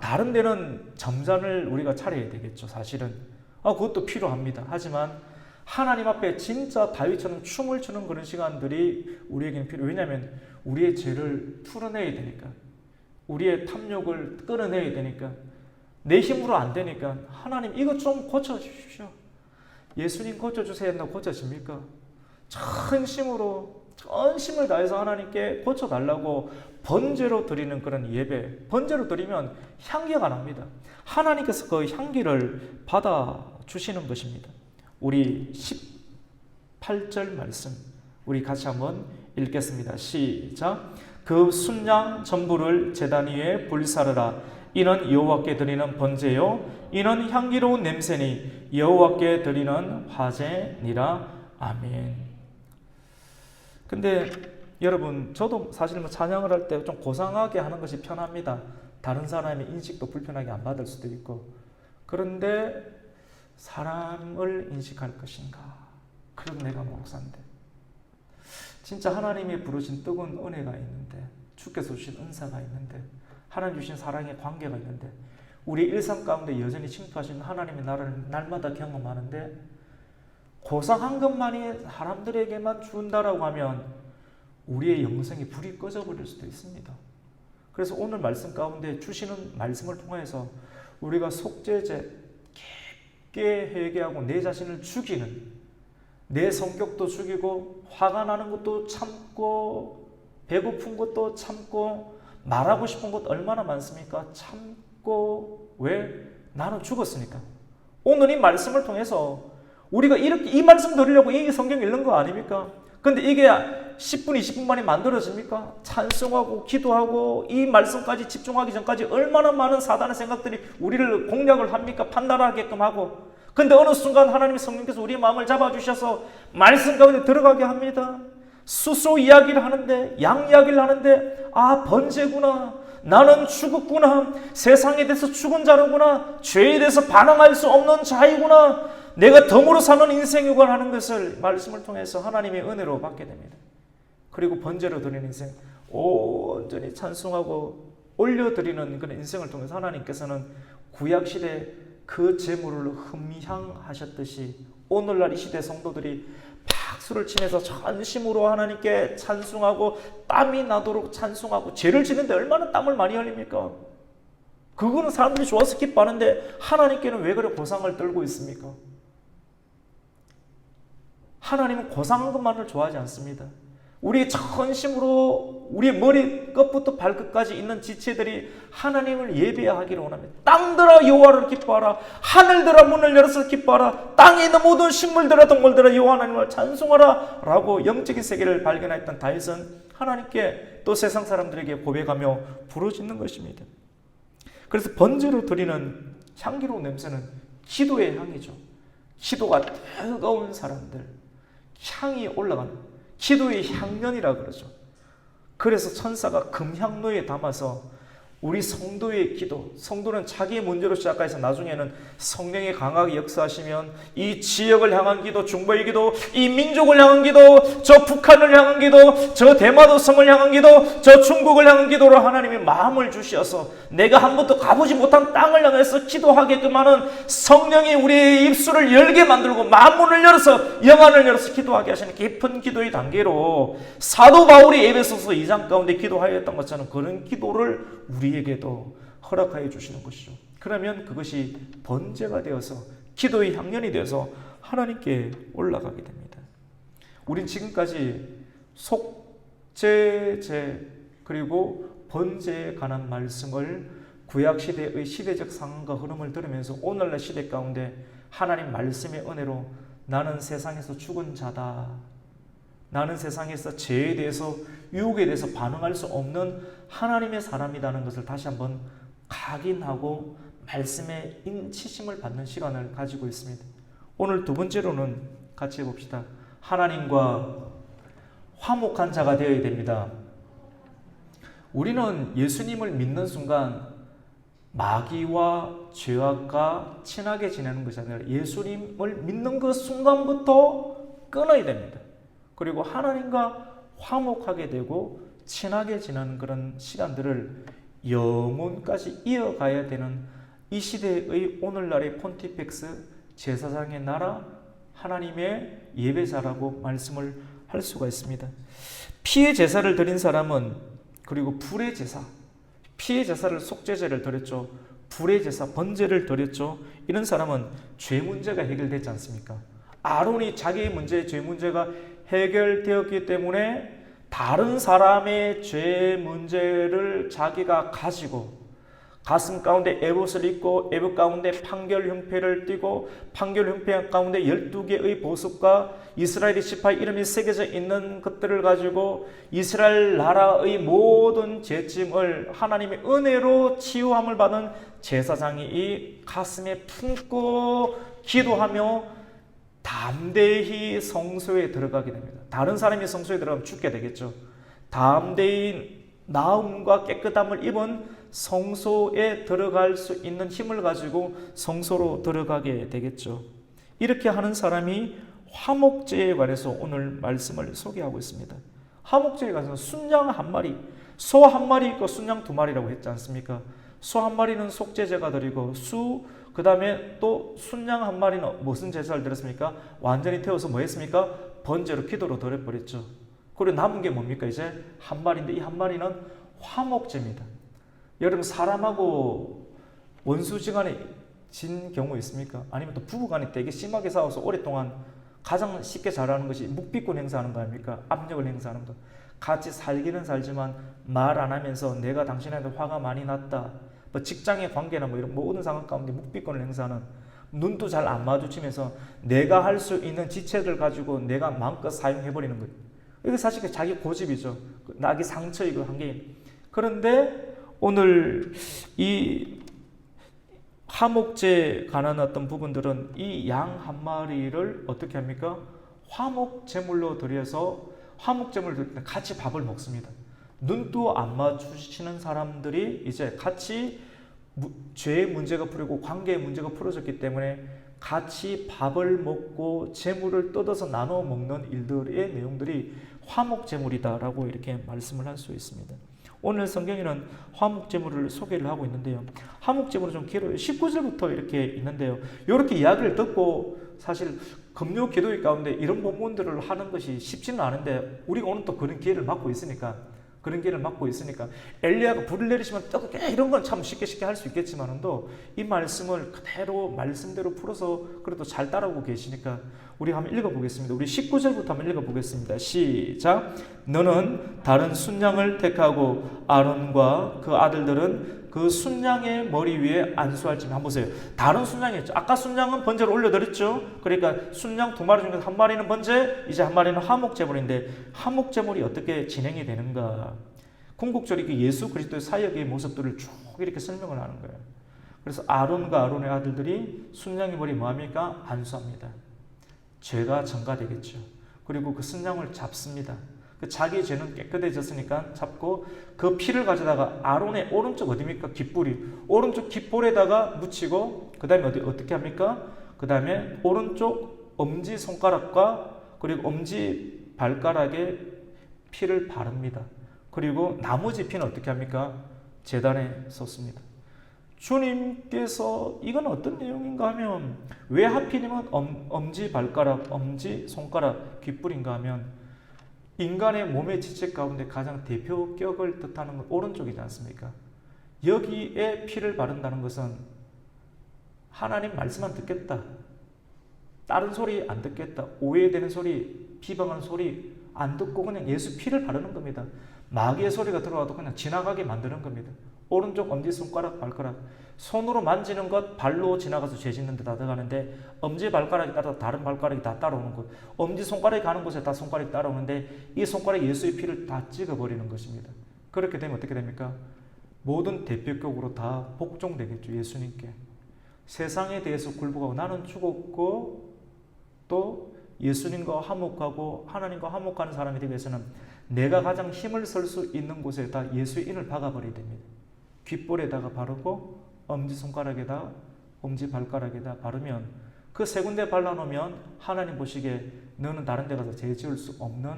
다른 데는 점잔을 우리가 차려야 되겠죠. 사실은 그것도 필요합니다. 하지만 하나님 앞에 진짜 다윗처럼 춤을 추는 그런 시간들이 우리에게는 필요해요. 왜냐하면 우리의 죄를 풀어내야 되니까, 우리의 탐욕을 끌어내야 되니까, 내 힘으로 안 되니까 하나님 이것 좀 고쳐주십시오. 예수님 고쳐주세요. 나 고쳐집니까? 전심으로 전심을 다해서 하나님께 고쳐달라고 번제로 드리는 그런 예배, 번제로 드리면 향기가 납니다. 하나님께서 그 향기를 받아주시는 것입니다. 우리 18절 말씀 우리 같이 한번 읽겠습니다. 시작. 그 순양 전부를 제단 위에 불사르라. 이는 여호와께 드리는 번제요 이는 향기로운 냄새니 여호와께 드리는 화제니라. 아멘. 근데 여러분, 저도 사실 찬양을 할 때 좀 고상하게 하는 것이 편합니다. 다른 사람의 인식도 불편하게 안 받을 수도 있고. 그런데 사람을 인식할 것인가? 그럼 내가 목사인데. 진짜 하나님이 부르신 뜨거운 은혜가 있는데, 주께서 주신 은사가 있는데, 하나님 주신 사랑의 관계가 있는데, 우리 일상 가운데 여전히 침투하시는 하나님의 나라를 날마다 경험하는데, 고상한 것만이 사람들에게만 준다라고 하면 우리의 영성이 불이 꺼져버릴 수도 있습니다. 그래서 오늘 말씀 가운데 주시는 말씀을 통해서 우리가 속죄제 깊게 회개하고 내 자신을 죽이는, 내 성격도 죽이고 화가 나는 것도 참고 배고픈 것도 참고 말하고 싶은 것 얼마나 많습니까? 참고. 왜? 나는 죽었으니까. 오늘 이 말씀을 통해서 우리가 이렇게 이 말씀 들으려고 이 성경 읽는 거 아닙니까? 근데 이게 10분, 20분 만에 만들어집니까? 찬송하고 기도하고 이 말씀까지 집중하기 전까지 얼마나 많은 사단의 생각들이 우리를 공략을 합니까? 판단하게끔 하고. 근데 어느 순간 하나님의 성령께서 우리의 마음을 잡아주셔서 말씀 가운데 들어가게 합니다. 스스로 이야기를 하는데, 양 이야기를 하는데, 아, 번제구나. 나는 죽었구나. 세상에 대해서 죽은 자로구나. 죄에 대해서 반항할 수 없는 자이구나. 내가 덤으로 사는 인생이구나 하는 것을 말씀을 통해서 하나님의 은혜로 받게 됩니다. 그리고 번제로 드리는 인생, 온전히 찬송하고 올려드리는 그런 인생을 통해서 하나님께서는 구약시대 그 제물을 흠향하셨듯이 오늘날 이 시대 성도들이 박수를 치면서 전심으로 하나님께 찬송하고 땀이 나도록 찬송하고, 죄를 지는데 얼마나 땀을 많이 흘립니까? 그거는 사람들이 좋아서 기뻐하는데 하나님께는 왜 그래 고상을 떨고 있습니까? 하나님은 고상한 것만을 좋아하지 않습니다. 우리의 전심으로 우리의 머리 끝부터 발끝까지 있는 지체들이 하나님을 예배하기를 원합니다. 땅들아 여호와를 기뻐하라. 하늘들아 문을 열어서 기뻐하라. 땅에 있는 모든 식물들아 동물들아 여호와 하나님을 찬송하라 라고 영적인 세계를 발견했던 다윗은 하나님께 또 세상 사람들에게 고백하며 부르짖는 것입니다. 그래서 번제로 드리는 향기로운 냄새는 기도의 향이죠. 기도가 뜨거운 사람들, 향이 올라가는 기도의 향연이라 그러죠. 그래서 천사가 금향로에 담아서 우리 성도의 기도, 성도는 자기의 문제로 시작해서 나중에는 성령이 강하게 역사하시면 이 지역을 향한 기도, 중보의 기도, 이 민족을 향한 기도, 저 북한을 향한 기도, 저 대마도성을 향한 기도, 저 중국을 향한 기도로 하나님이 마음을 주셔서 내가 한 번도 가보지 못한 땅을 향해서 기도하게끔 하는 성령이 우리의 입술을 열게 만들고 마음문을 열어서 영안을 열어서 기도하게 하시는 깊은 기도의 단계로 사도 바울이 에베소서 2장 가운데 기도하였던 것처럼 그런 기도를 우리에게도 허락하여 주시는 것이죠. 그러면 그것이 번제가 되어서 기도의 향연이 되어서 하나님께 올라가게 됩니다. 우린 지금까지 속죄제 그리고 번제에 관한 말씀을 구약시대의 시대적 상황과 흐름을 들으면서 오늘날 시대 가운데 하나님 말씀의 은혜로 나는 세상에서 죽은 자다. 나는 세상에서 죄에 대해서 유혹에 대해서 반응할 수 없는 하나님의 사람이라는 것을 다시 한번 각인하고 말씀의 인치심을 받는 시간을 가지고 있습니다. 오늘 두 번째로는 같이 해봅시다. 하나님과 화목한 자가 되어야 됩니다. 우리는 예수님을 믿는 순간 마귀와 죄악과 친하게 지내는 것이 아니라 예수님을 믿는 그 순간부터 끊어야 됩니다. 그리고 하나님과 화목하게 되고 친하게 지내는 그런 시간들을 영혼까지 이어가야 되는 이 시대의 오늘날의 폰티펙스 제사장의 나라 하나님의 예배자라고 말씀을 할 수가 있습니다. 피의 제사를 드린 사람은 그리고 불의 제사, 피의 제사를 속죄제를 드렸죠. 불의 제사, 번제를 드렸죠. 이런 사람은 죄 문제가 해결되지 않습니까? 아론이 자기의 문제, 죄 문제가 해결되었기 때문에 다른 사람의 죄 문제를 자기가 가지고 가슴 가운데 에봇을 입고 에봇 가운데 판결 흉패를 띠고 판결 흉패 가운데 12개의 보석과 이스라엘의 지파의 이름이 새겨져 있는 것들을 가지고 이스라엘 나라의 모든 죄짐을 하나님의 은혜로 치유함을 받은 제사장이 이 가슴에 품고 기도하며 담대히 성소에 들어가게 됩니다. 다른 사람이 성소에 들어가면 죽게 되겠죠. 담대히 나음과 깨끗함을 입은 성소에 들어갈 수 있는 힘을 가지고 성소로 들어가게 되겠죠. 이렇게 하는 사람이 화목제에 관해서 오늘 말씀을 소개하고 있습니다. 화목제에 관해서 순양 한 마리, 소 한 마리 있고 순양 두 마리라고 했지 않습니까? 소 한 마리는 속죄제가 드리고 그 다음에 또 순양 한 마리는 무슨 제사를 드렸습니까? 완전히 태워서 뭐 했습니까? 번제로 기도로 드려버렸죠. 그리고 남은 게 뭡니까? 이제 한 마리인데 이 한 마리는 화목제입니다. 여러분 사람하고 원수지간에 진 경우 있습니까? 아니면 또 부부간에 되게 심하게 싸워서 오랫동안 가장 쉽게 잘하는 것이 묵비권 행사하는 거 아닙니까? 압력을 행사하는 거. 같이 살기는 살지만 말 안 하면서 내가 당신한테 화가 많이 났다. 뭐 직장의 관계나 뭐 이런 모든 상황 가운데 묵비권을 행사하는 눈도 잘 안 마주치면서 내가 할 수 있는 지체들 가지고 내가 마음껏 사용해버리는 거예요. 이게 사실 자기 고집이죠. 나기 상처이고 한 게. 그런데 오늘 이 화목제에 관한 어떤 부분들은 이 양 한 마리를 어떻게 합니까? 화목제물로 드려서 화목제물을 드릴 때 같이 밥을 먹습니다. 눈도 안 마주치는 사람들이 이제 같이 죄의 문제가 풀리고 관계의 문제가 풀어졌기 때문에 같이 밥을 먹고 제물을 뜯어서 나눠 먹는 일들의 내용들이 화목제물이다라고 이렇게 말씀을 할 수 있습니다. 오늘 성경에는 화목제물을 소개를 하고 있는데요. 화목제물은 좀 길어요. 19절부터 이렇게 있는데요. 이렇게 이야기를 듣고 사실 금요 기도회 가운데 이런 본문들을 하는 것이 쉽지는 않은데 우리가 오늘 또 그런 기회를 맡고 있으니까 엘리야가 불을 내리시면 어떻게 이런 건 참 쉽게 할 수 있겠지만도 이 말씀을 그대로 말씀대로 풀어서 그래도 잘 따라오고 계시니까 우리 한번 읽어보겠습니다. 우리 19절부터 한번 읽어보겠습니다. 시작. 너는 다른 순양을 택하고 아론과 그 아들들은 그 순양의 머리 위에 안수할지니. 한번 보세요. 다른 순양이었죠. 아까 순양은 번제를 올려드렸죠. 그러니까 순양 두 마리 중에서 한 마리는 번제, 이제 한 마리는 화목제물인데 화목제물이 어떻게 진행이 되는가. 궁극적으로 예수 그리스도의 사역의 모습들을 쭉 이렇게 설명을 하는 거예요. 그래서 아론과 아론의 아들들이 순양의 머리 뭐합니까? 안수합니다. 죄가 전가되겠죠. 그리고 그 순양을 잡습니다. 자기 죄는 깨끗해졌으니까 잡고 그 피를 가져다가 아론의 오른쪽 어디입니까? 깃불이. 오른쪽 깃불에다가 묻히고 그 다음에 어떻게 합니까? 그 다음에 오른쪽 엄지손가락과 그리고 엄지 발가락에 피를 바릅니다. 그리고 나머지 피는 어떻게 합니까? 제단에 쏟습니다. 주님께서 이건 어떤 내용인가 하면 왜 하필이면 엄지 발가락, 엄지 손가락, 깃불인가 하면 인간의 몸의 지체 가운데 가장 대표격을 뜻하는 건 오른쪽이지 않습니까? 여기에 피를 바른다는 것은 하나님 말씀만 듣겠다. 다른 소리 안 듣겠다. 오해되는 소리, 비방하는 소리 안 듣고 그냥 예수 피를 바르는 겁니다. 마귀의 소리가 들어와도 그냥 지나가게 만드는 겁니다. 오른쪽 엄지손가락, 발가락. 손으로 만지는 것, 발로 지나가서 죄 짓는 데 다 들어가는데 엄지 발가락이 따라 다른 발가락이 다 따라오는 것. 엄지손가락이 가는 곳에 다 손가락이 따라오는데 이 손가락에 예수의 피를 다 찍어버리는 것입니다. 그렇게 되면 어떻게 됩니까? 모든 대표격으로 다 복종되겠죠. 예수님께. 세상에 대해서 굴복하고 나는 죽었고 또 예수님과 화목하고 하나님과 화목하는 사람이 되기 위해서는 내가 가장 힘을 쓸 수 있는 곳에다 예수의 인을 박아버려야 됩니다. 귓볼에다가 바르고 엄지손가락에다 엄지발가락에다 바르면 그 세 군데 발라놓으면 하나님 보시기에 너는 다른 데 가서 죄 지을 수 없는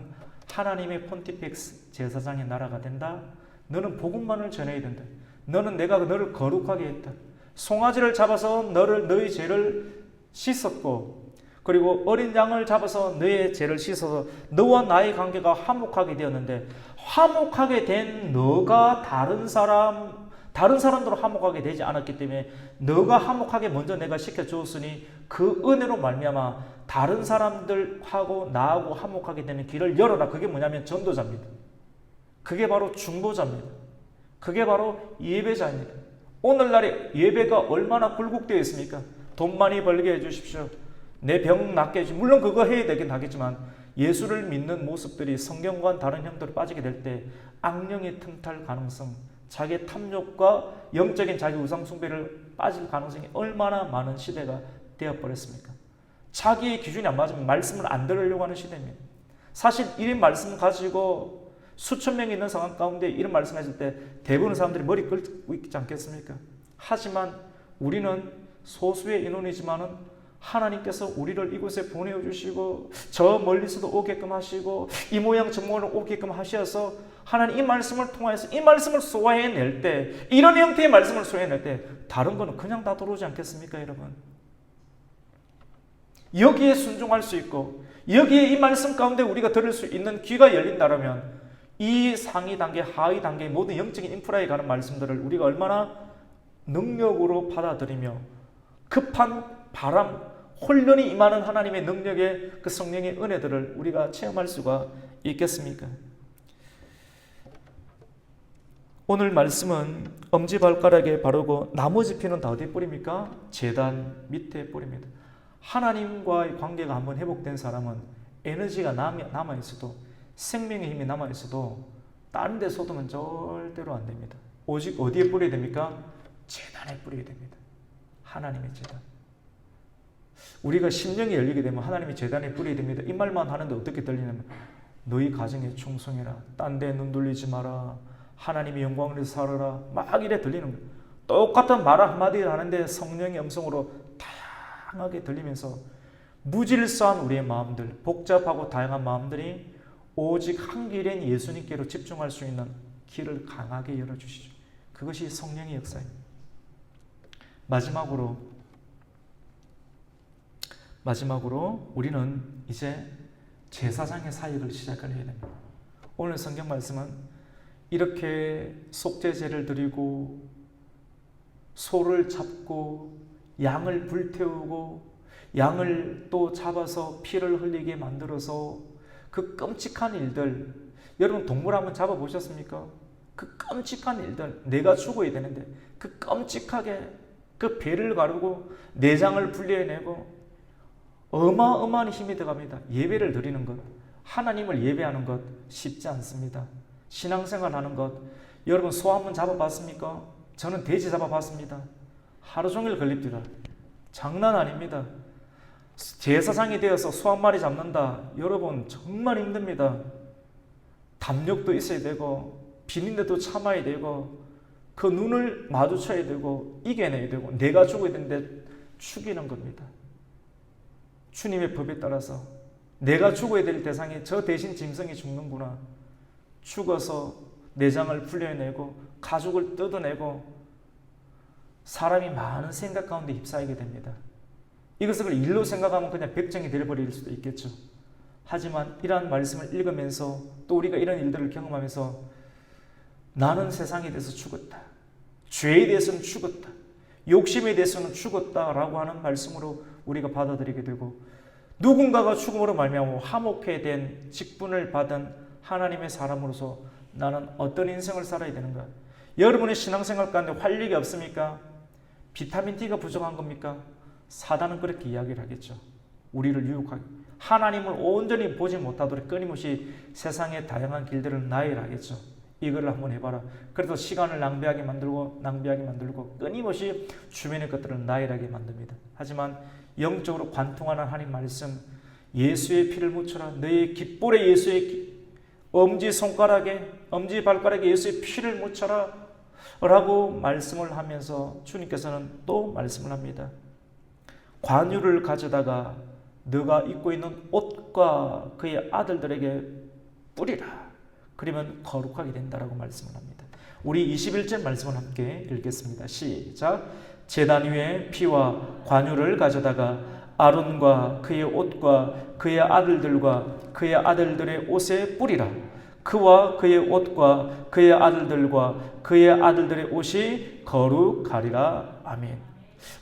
하나님의 폰티펙스 제사장의 나라가 된다. 너는 복음만을 전해야 된다. 너는 내가 너를 거룩하게 했다. 송아지를 잡아서 너의 죄를 씻었고 그리고 어린 양을 잡아서 너의 죄를 씻어서 너와 나의 관계가 화목하게 되었는데 화목하게 된 너가 다른 사람들로 화목하게 되지 않았기 때문에 너가 화목하게 먼저 내가 시켜주었으니 그 은혜로 말미암아 다른 사람들하고 나하고 화목하게 되는 길을 열어라. 그게 뭐냐면 전도자입니다. 그게 바로 중보자입니다. 그게 바로 예배자입니다. 오늘날의 예배가 얼마나 굴곡되어 있습니까? 돈 많이 벌게 해주십시오. 내 병 낫게 해주십시오. 물론 그거 해야 되긴 하겠지만 예수를 믿는 모습들이 성경과는 다른 형태로 빠지게 될 때 악령의 틈탈 가능성, 자기의 탐욕과 영적인 자기 우상 숭배를 빠질 가능성이 얼마나 많은 시대가 되어버렸습니까? 자기의 기준이 안 맞으면 말씀을 안 들으려고 하는 시대입니다. 사실 이 말씀 가지고 수천 명이 있는 상황 가운데 이런 말씀하실 때 대부분 사람들이 머리 긁고 있지 않겠습니까? 하지만 우리는 소수의 인원이지만은 하나님께서 우리를 이곳에 보내주시고 저 멀리서도 오게끔 하시고 이 모양 저 모양 오게끔 하셔서 하나님 이 말씀을 통하여서 이 말씀을 소화해낼 때, 이런 형태의 말씀을 소화해낼 때 다른 거는 그냥 다 들어오지 않겠습니까, 여러분? 여기에 순종할 수 있고 여기에 이 말씀 가운데 우리가 들을 수 있는 귀가 열린다면 이 상위 단계, 하위 단계의 모든 영적인 인프라에 관한 말씀들을 우리가 얼마나 능력으로 받아들이며 급한 바람, 혼란이 임하는 하나님의 능력의 그 성령의 은혜들을 우리가 체험할 수가 있겠습니까? 오늘 말씀은 엄지발가락에 바르고 나머지 피는 다 어디에 뿌립니까? 제단 밑에 뿌립니다. 하나님과의 관계가 한번 회복된 사람은 에너지가 남아있어도, 생명의 힘이 남아있어도 다른 데 쏟으면 절대로 안 됩니다. 오직 어디에 뿌려야 됩니까? 제단에 뿌려야 됩니다. 하나님의 제단. 우리가 심령이 열리게 되면 하나님의 제단에 뿌려야 됩니다. 이 말만 하는데 어떻게 들리냐면 너희 가정에 충성해라, 딴 데 눈 돌리지 마라, 하나님의 영광을 위해서 살아라, 막 이래 들리는 거예요. 똑같은 말 한마디를 하는데 성령의 음성으로 다양하게 들리면서 무질서한 우리의 마음들, 복잡하고 다양한 마음들이 오직 한 길인 예수님께로 집중할 수 있는 길을 강하게 열어주시죠. 그것이 성령의 역사입니다. 마지막으로 우리는 이제 제사장의 사역을 시작을 해야 됩니다. 오늘 성경 말씀은 이렇게 속죄제를 드리고 소를 잡고 양을 불태우고 양을 또 잡아서 피를 흘리게 만들어서 그 끔찍한 일들, 여러분 동물 한번 잡아보셨습니까? 그 끔찍한 일들, 내가 죽어야 되는데 그 끔찍하게 그 배를 가르고 내장을 분리해내고 어마어마한 힘이 들어갑니다. 예배를 드리는 것, 하나님을 예배하는 것 쉽지 않습니다. 신앙생활 하는 것, 여러분 소 한번 잡아봤습니까? 저는 돼지 잡아봤습니다. 하루 종일 걸립니다. 장난 아닙니다. 제사장이 되어서 소 한 마리 잡는다, 여러분 정말 힘듭니다. 담력도 있어야 되고 비린내도 참아야 되고 그 눈을 마주쳐야 되고 이겨내야 되고 내가 죽어야 되는데 죽이는 겁니다. 주님의 법에 따라서 내가 죽어야 될 대상이 저 대신 짐승이 죽는구나. 죽어서 내장을 풀려내고 가죽을 뜯어내고 사람이 많은 생각 가운데 휩싸이게 됩니다. 이것을 일로 생각하면 그냥 백정이 되어버릴 수도 있겠죠. 하지만 이러한 말씀을 읽으면서 또 우리가 이런 일들을 경험하면서 나는 세상에 대해서 죽었다, 죄에 대해서는 죽었다, 욕심에 대해서는 죽었다라고 하는 말씀으로 우리가 받아들이게 되고 누군가가 죽음으로 말미암아 화목해 된 직분을 받은 하나님의 사람으로서 나는 어떤 인생을 살아야 되는가? 여러분의 신앙생활 가운데 활력이 없습니까? 비타민 D가 부족한 겁니까? 사단은 그렇게 이야기를 하겠죠. 우리를 유혹하게, 하나님을 온전히 보지 못하도록 끊임없이 세상의 다양한 길들을 나열하겠죠. 이거를 한번 해봐라. 그래서 시간을 낭비하게 만들고 끊임없이 주변의 것들을 나열하게 만듭니다. 하지만 영적으로 관통하는 하나님 말씀, 예수의 피를 묻혀라, 너의 깃볼에 예수의 엄지발가락에 예수의 피를 묻혀라 라고 말씀을 하면서 주님께서는 또 말씀을 합니다. 관유를 가져다가 너가 입고 있는 옷과 그의 아들들에게 뿌리라. 그러면 거룩하게 된다라고 말씀을 합니다. 우리 21절 말씀을 함께 읽겠습니다. 시작. 제단 위에 피와 관유를 가져다가 아론과 그의 옷과 그의 아들들과 그의 아들들의 옷에 뿌리라. 그와 그의 옷과 그의 아들들과 그의 아들들의 옷이 거룩하리라. 아멘.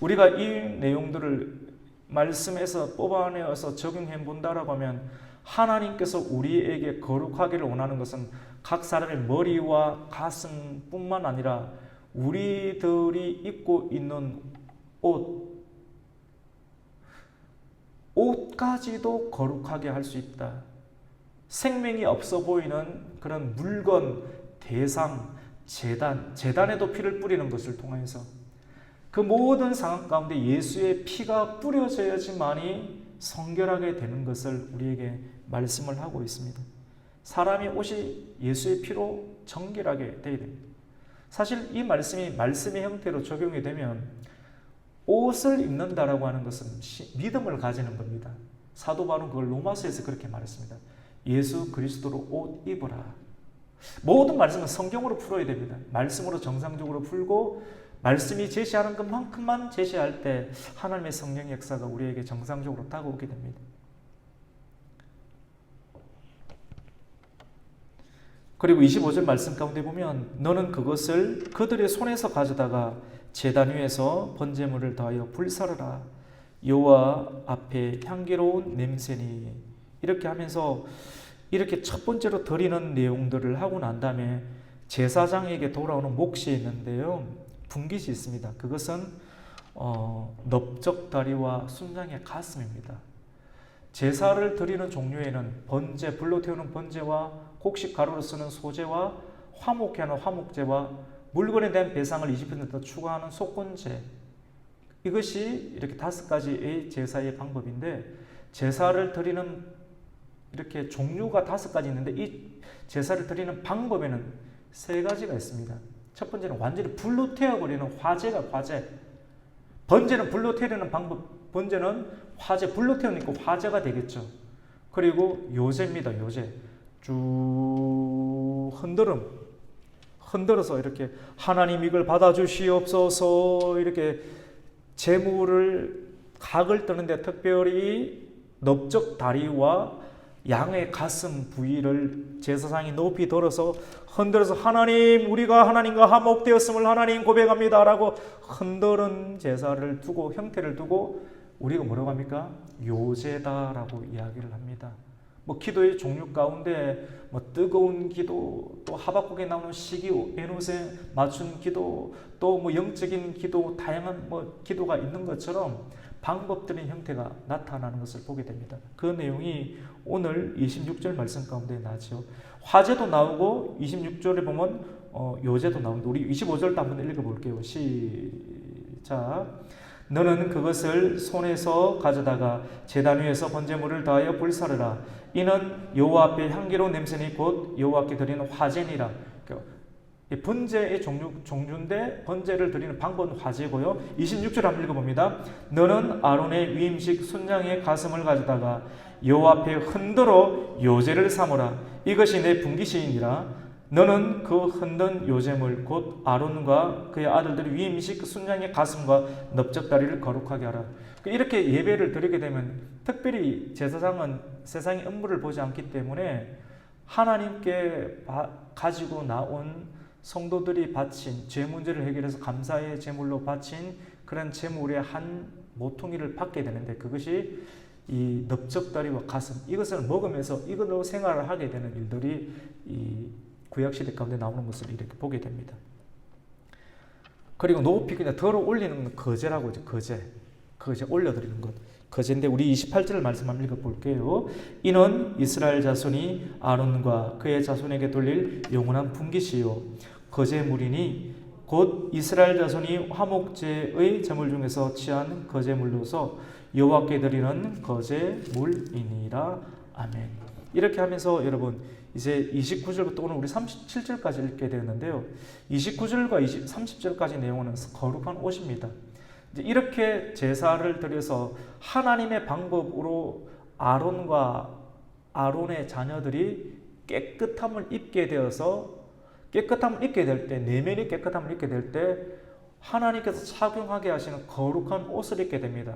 우리가 이 내용들을 말씀에서 뽑아내어서 적용해 본다라고 하면 하나님께서 우리에게 거룩하기를 원하는 것은 각 사람의 머리와 가슴뿐만 아니라 우리들이 입고 있는 옷까지도 거룩하게 할 수 있다. 생명이 없어 보이는 그런 물건, 대상, 재단에도 피를 뿌리는 것을 통해서 그 모든 상황 가운데 예수의 피가 뿌려져야지만이 성결하게 되는 것을 우리에게 말씀을 하고 있습니다. 사람의 옷이 예수의 피로 정결하게 되어야 됩니다. 사실 이 말씀이 말씀의 형태로 적용이 되면 옷을 입는다라고 하는 것은 믿음을 가지는 겁니다. 사도 바울은 그걸 로마서에서 그렇게 말했습니다. 예수 그리스도로 옷 입으라. 모든 말씀은 성경으로 풀어야 됩니다. 말씀으로 정상적으로 풀고 말씀이 제시하는 것만큼만 제시할 때 하나님의 성령 역사가 우리에게 정상적으로 다가오게 됩니다. 그리고 25절 말씀 가운데 보면 너는 그것을 그들의 손에서 가져다가 제단 위에서 번제물을 더하여 불사르라. 여호와 앞에 향기로운 냄새니. 이렇게 하면서 이렇게 첫 번째로 드리는 내용들을 하고 난 다음에 제사장에게 돌아오는 몫이 있는데요. 분깃이 있습니다. 그것은 넓적다리와 순장의 가슴입니다. 제사를 드리는 종류에는 번제, 불로 태우는 번제와 곡식 가루로 쓰는 소제와 화목케 하는 화목제와 물건에 대한 배상을 20% 더 추가하는 속건제, 이것이 이렇게 5가지의 제사의 방법인데 제사를 드리는 이렇게 종류가 5가지 있는데 이 제사를 드리는 방법에는 3가지가 있습니다. 첫 번째는 완전히 불로 태워버리는 화제가 화제. 번제는 불로 태우는 방법, 번제는 화제, 불로 태우니까 화제가 되겠죠. 그리고 요제입니다. 요제. 쭉 흔들어서 이렇게 하나님 이걸 받아주시옵소서 이렇게 제물을 각을 뜨는데 특별히 넓적 다리와 양의 가슴 부위를 제사장이 높이 들어서 흔들어서 하나님 우리가 하나님과 화목되었음을 하나님 고백합니다 라고 흔드는 제사를 두고 형태를 두고 우리가 뭐라고 합니까? 요제다라고 이야기를 합니다. 뭐 기도의 종류 가운데 뭐 뜨거운 기도, 또 하박국에 나오는 시기, 에노세 맞춘 기도, 또 뭐 영적인 기도, 다양한 뭐 기도가 있는 것처럼 방법들의 형태가 나타나는 것을 보게 됩니다. 그 내용이 오늘 26절 말씀 가운데 나죠. 화제도 나오고 26절에 보면 요제도 나오는데 우리 25절도 한번 읽어볼게요. 시작. 너는 그것을 손에서 가져다가 제단 위에서 번제물을 더하여 불사르라. 이는 여호와 앞에 향기로운 냄새니 곧 여호와께 드리는 화제니라. 번제의 종류인데 번제를 드리는 방법은 화제고요. 26절 한번 읽어봅니다. 너는 아론의 위임식 순장의 가슴을 가져다가 여호와 앞에 흔들어 요제를 삼으라. 이것이 내 분깃이니라. 너는 그 흔든 요제물 곧 아론과 그의 아들들이 위임식 순장의 가슴과 넓적다리를 거룩하게 하라. 이렇게 예배를 드리게 되면 특별히 제사장은 세상의 업무를 보지 않기 때문에 하나님께 가지고 나온 성도들이 바친 죄 문제를 해결해서 감사의 제물로 바친 그런 제물의 한 모퉁이를 받게 되는데 그것이 이 넓적다리와 가슴, 이것을 먹으면서 이걸로 생활을 하게 되는 일들이 이 구약시대 가운데 나오는 것을 이렇게 보게 됩니다. 그리고 높이 그냥 들어 올리는 건 거제라고 하죠. 거제 올려드리는 것. 거제인데 우리 28절 말씀 한번 읽어볼게요. 이는 이스라엘 자손이 아론과 그의 자손에게 돌릴 영원한 분깃이요 거제물이니 곧 이스라엘 자손이 화목제의 제물 중에서 취한 거제물로서 여호와께 드리는 거제물이니라. 아멘. 이렇게 하면서 여러분 이제 29절부터 오늘 우리 37절까지 읽게 되는데요. 29절과 30절까지 내용은 거룩한 옷입니다. 이제 이렇게 제사를 드려서 하나님의 방법으로 아론과 아론의 자녀들이 깨끗함을 입게 되어서 깨끗함을 입게 될 때, 내면이 깨끗함을 입게 될 때 하나님께서 착용하게 하시는 거룩한 옷을 입게 됩니다.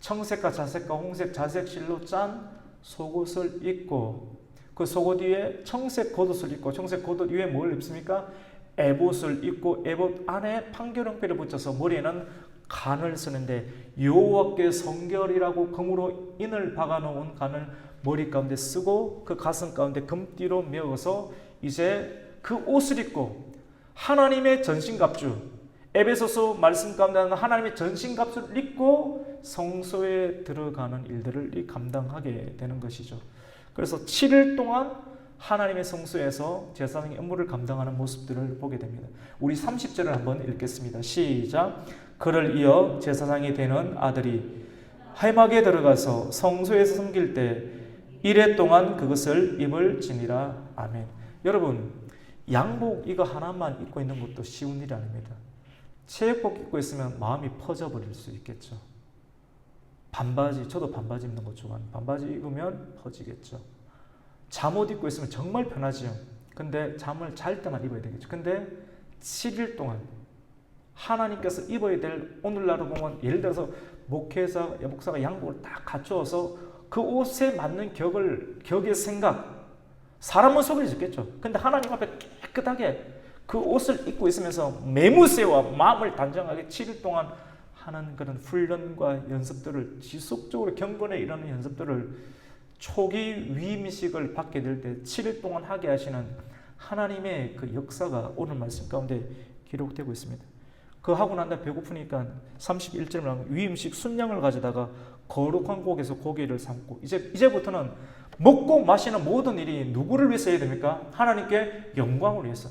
청색과 자색과 홍색, 자색 실로 짠 속옷을 입고 그 속옷 위에 청색 겉옷을 입고 청색 겉옷 위에 뭘 입습니까? 에봇을 입고 에봇 안에 판결형패를 붙여서 머리에는 간을 쓰는데 여호와께 성결이라고 금으로 인을 박아놓은 간을 머리 가운데 쓰고 그 가슴 가운데 금띠로 메어서 이제 그 옷을 입고 하나님의 전신갑주, 에베소서 말씀 가운데 하나님의 전신갑주를 입고 성소에 들어가는 일들을 감당하게 되는 것이죠. 그래서 7일 동안 하나님의 성소에서 제사장의 업무를 감당하는 모습들을 보게 됩니다. 우리 30절을 한번 읽겠습니다. 시작. 그를 이어 제사장이 되는 아들이 회막에 들어가서 성소에서 섬길 때 이래 동안 그것을 입을 지니라. 아멘. 여러분, 양복 이거 하나만 입고 있는 것도 쉬운 일이 아닙니다. 체육복 입고 있으면 마음이 퍼져버릴 수 있겠죠. 반바지, 저도 반바지 입는 거 좋아합니다. 반바지 입으면 퍼지겠죠. 잠옷 입고 있으면 정말 편하지요. 근데 잠을 잘 때만 입어야 되겠죠. 근데 7일 동안 하나님께서 입어야 될, 오늘날로 보면 예를 들어서 목사가 양복을 딱 갖추어서 그 옷에 맞는 격의 생각, 사람은 속이 짓겠죠. 근데 하나님 앞에 깨끗하게 그 옷을 입고 있으면서 매무새와 마음을 단정하게 7일 동안 하는 그런 훈련과 연습들을 지속적으로 경건에 일하는 연습들을 초기 위임식을 받게 될 때 7일 동안 하게 하시는 하나님의 그 역사가 오늘 말씀 가운데 기록되고 있습니다. 그 하고 난 다음에 배고프니까 31절에 나오면 위임식 순양을 가져다가 거룩한 곳에서 고기를 삶고 이제부터는 먹고 마시는 모든 일이 누구를 위해서 해야 됩니까? 하나님께 영광을 위해서.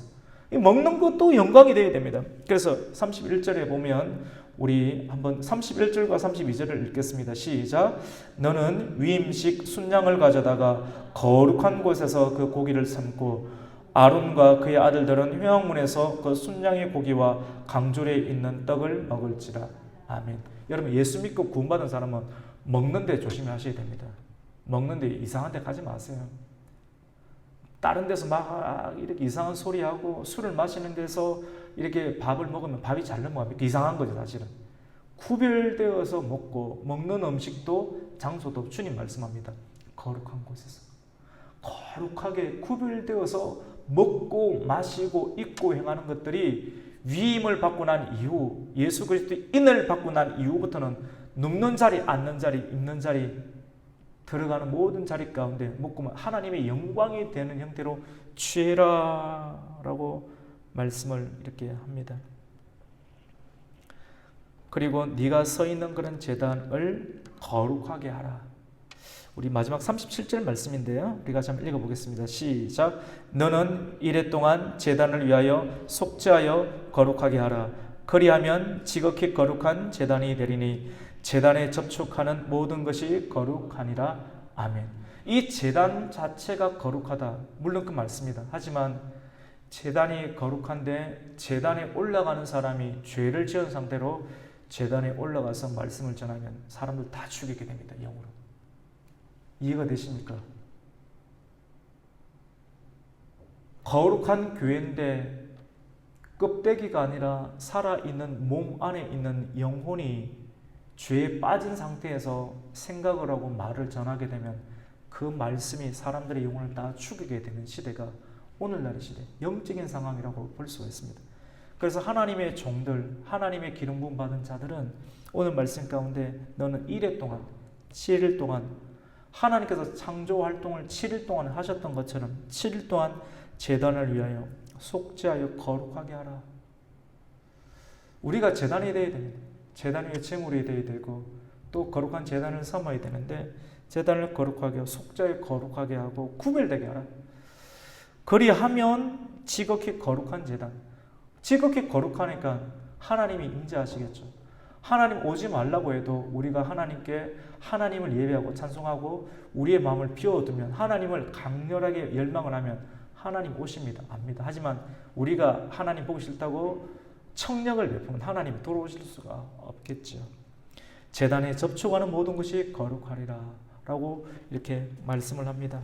먹는 것도 영광이 되어야 됩니다. 그래서 31절에 보면 우리 한번 31절과 32절을 읽겠습니다. 시작. 너는 위임식 순양을 가져다가 거룩한 곳에서 그 고기를 삶고 아론과 그의 아들들은 회막문에서 그 순양의 고기와 강줄에 있는 떡을 먹을지라. 아멘. 여러분, 예수 믿고 구원받은 사람은 먹는데 조심하셔야 됩니다. 먹는데 이상한 데 가지 마세요. 다른 데서 막 이렇게 이상한 소리하고 술을 마시는 데서 이렇게 밥을 먹으면 밥이 잘 넘어갑니까? 이상한 거죠, 사실은. 구별되어서 먹는 음식도 장소도 주님 말씀합니다. 거룩한 곳에서. 거룩하게 구별되어서 먹고 마시고 입고 행하는 것들이 위임을 받고 난 이후, 예수 그리스도의 인을 받고 난 이후부터는 눕는 자리, 앉는 자리, 입는 자리, 들어가는 모든 자리 가운데 먹고 하나님의 영광이 되는 형태로 취해라 라고 말씀을 이렇게 합니다. 그리고 네가 서 있는 그런 제단을 거룩하게 하라. 우리 마지막 37절 말씀인데요. 우리가 한번 읽어보겠습니다. 시작. 너는 이래 동안 제단을 위하여 속죄하여 거룩하게 하라. 그리하면 지극히 거룩한 제단이 되리니 제단에 접촉하는 모든 것이 거룩하니라. 아멘. 이 제단 자체가 거룩하다. 물론 그 말씀이다. 하지만 제단이 거룩한데 제단에 올라가는 사람이 죄를 지은 상태로 제단에 올라가서 말씀을 전하면 사람들 다 죽이게 됩니다. 영으로. 이해가 되십니까? 거룩한 교회인데 껍데기가 아니라 살아있는 몸 안에 있는 영혼이 죄에 빠진 상태에서 생각을 하고 말을 전하게 되면 그 말씀이 사람들의 영혼을 다 죽이게 되는 시대가 오늘날의 시대, 영적인 상황이라고 볼 수가 있습니다. 그래서 하나님의 종들, 하나님의 기름 부음 받은 자들은 오늘 말씀 가운데 너는 1회 동안, 7일 동안 하나님께서 창조 활동을 7일 동안 하셨던 것처럼 7일 동안 제단을 위하여 속죄하여 거룩하게 하라. 우리가 제단이 되어야 됩니다. 제단 위에 제물이 되어야 되고 또 거룩한 제단을 삼아야 되는데 제단을 거룩하게 하고 속죄하여 거룩하게 하고 구별되게 하라. 그리하면 지극히 거룩한 제단. 지극히 거룩하니까 하나님이 임재하시겠죠. 하나님 오지 말라고 해도 우리가 하나님께 하나님을 예배하고 찬송하고 우리의 마음을 비워두면 하나님을 강렬하게 열망을 하면 하나님 오십니다. 압니다. 하지만 우리가 하나님 보기 싫다고 청력을 베푸면 하나님이 돌아오실 수가 없겠죠. 제단에 접촉하는 모든 것이 거룩하리라 라고 이렇게 말씀을 합니다.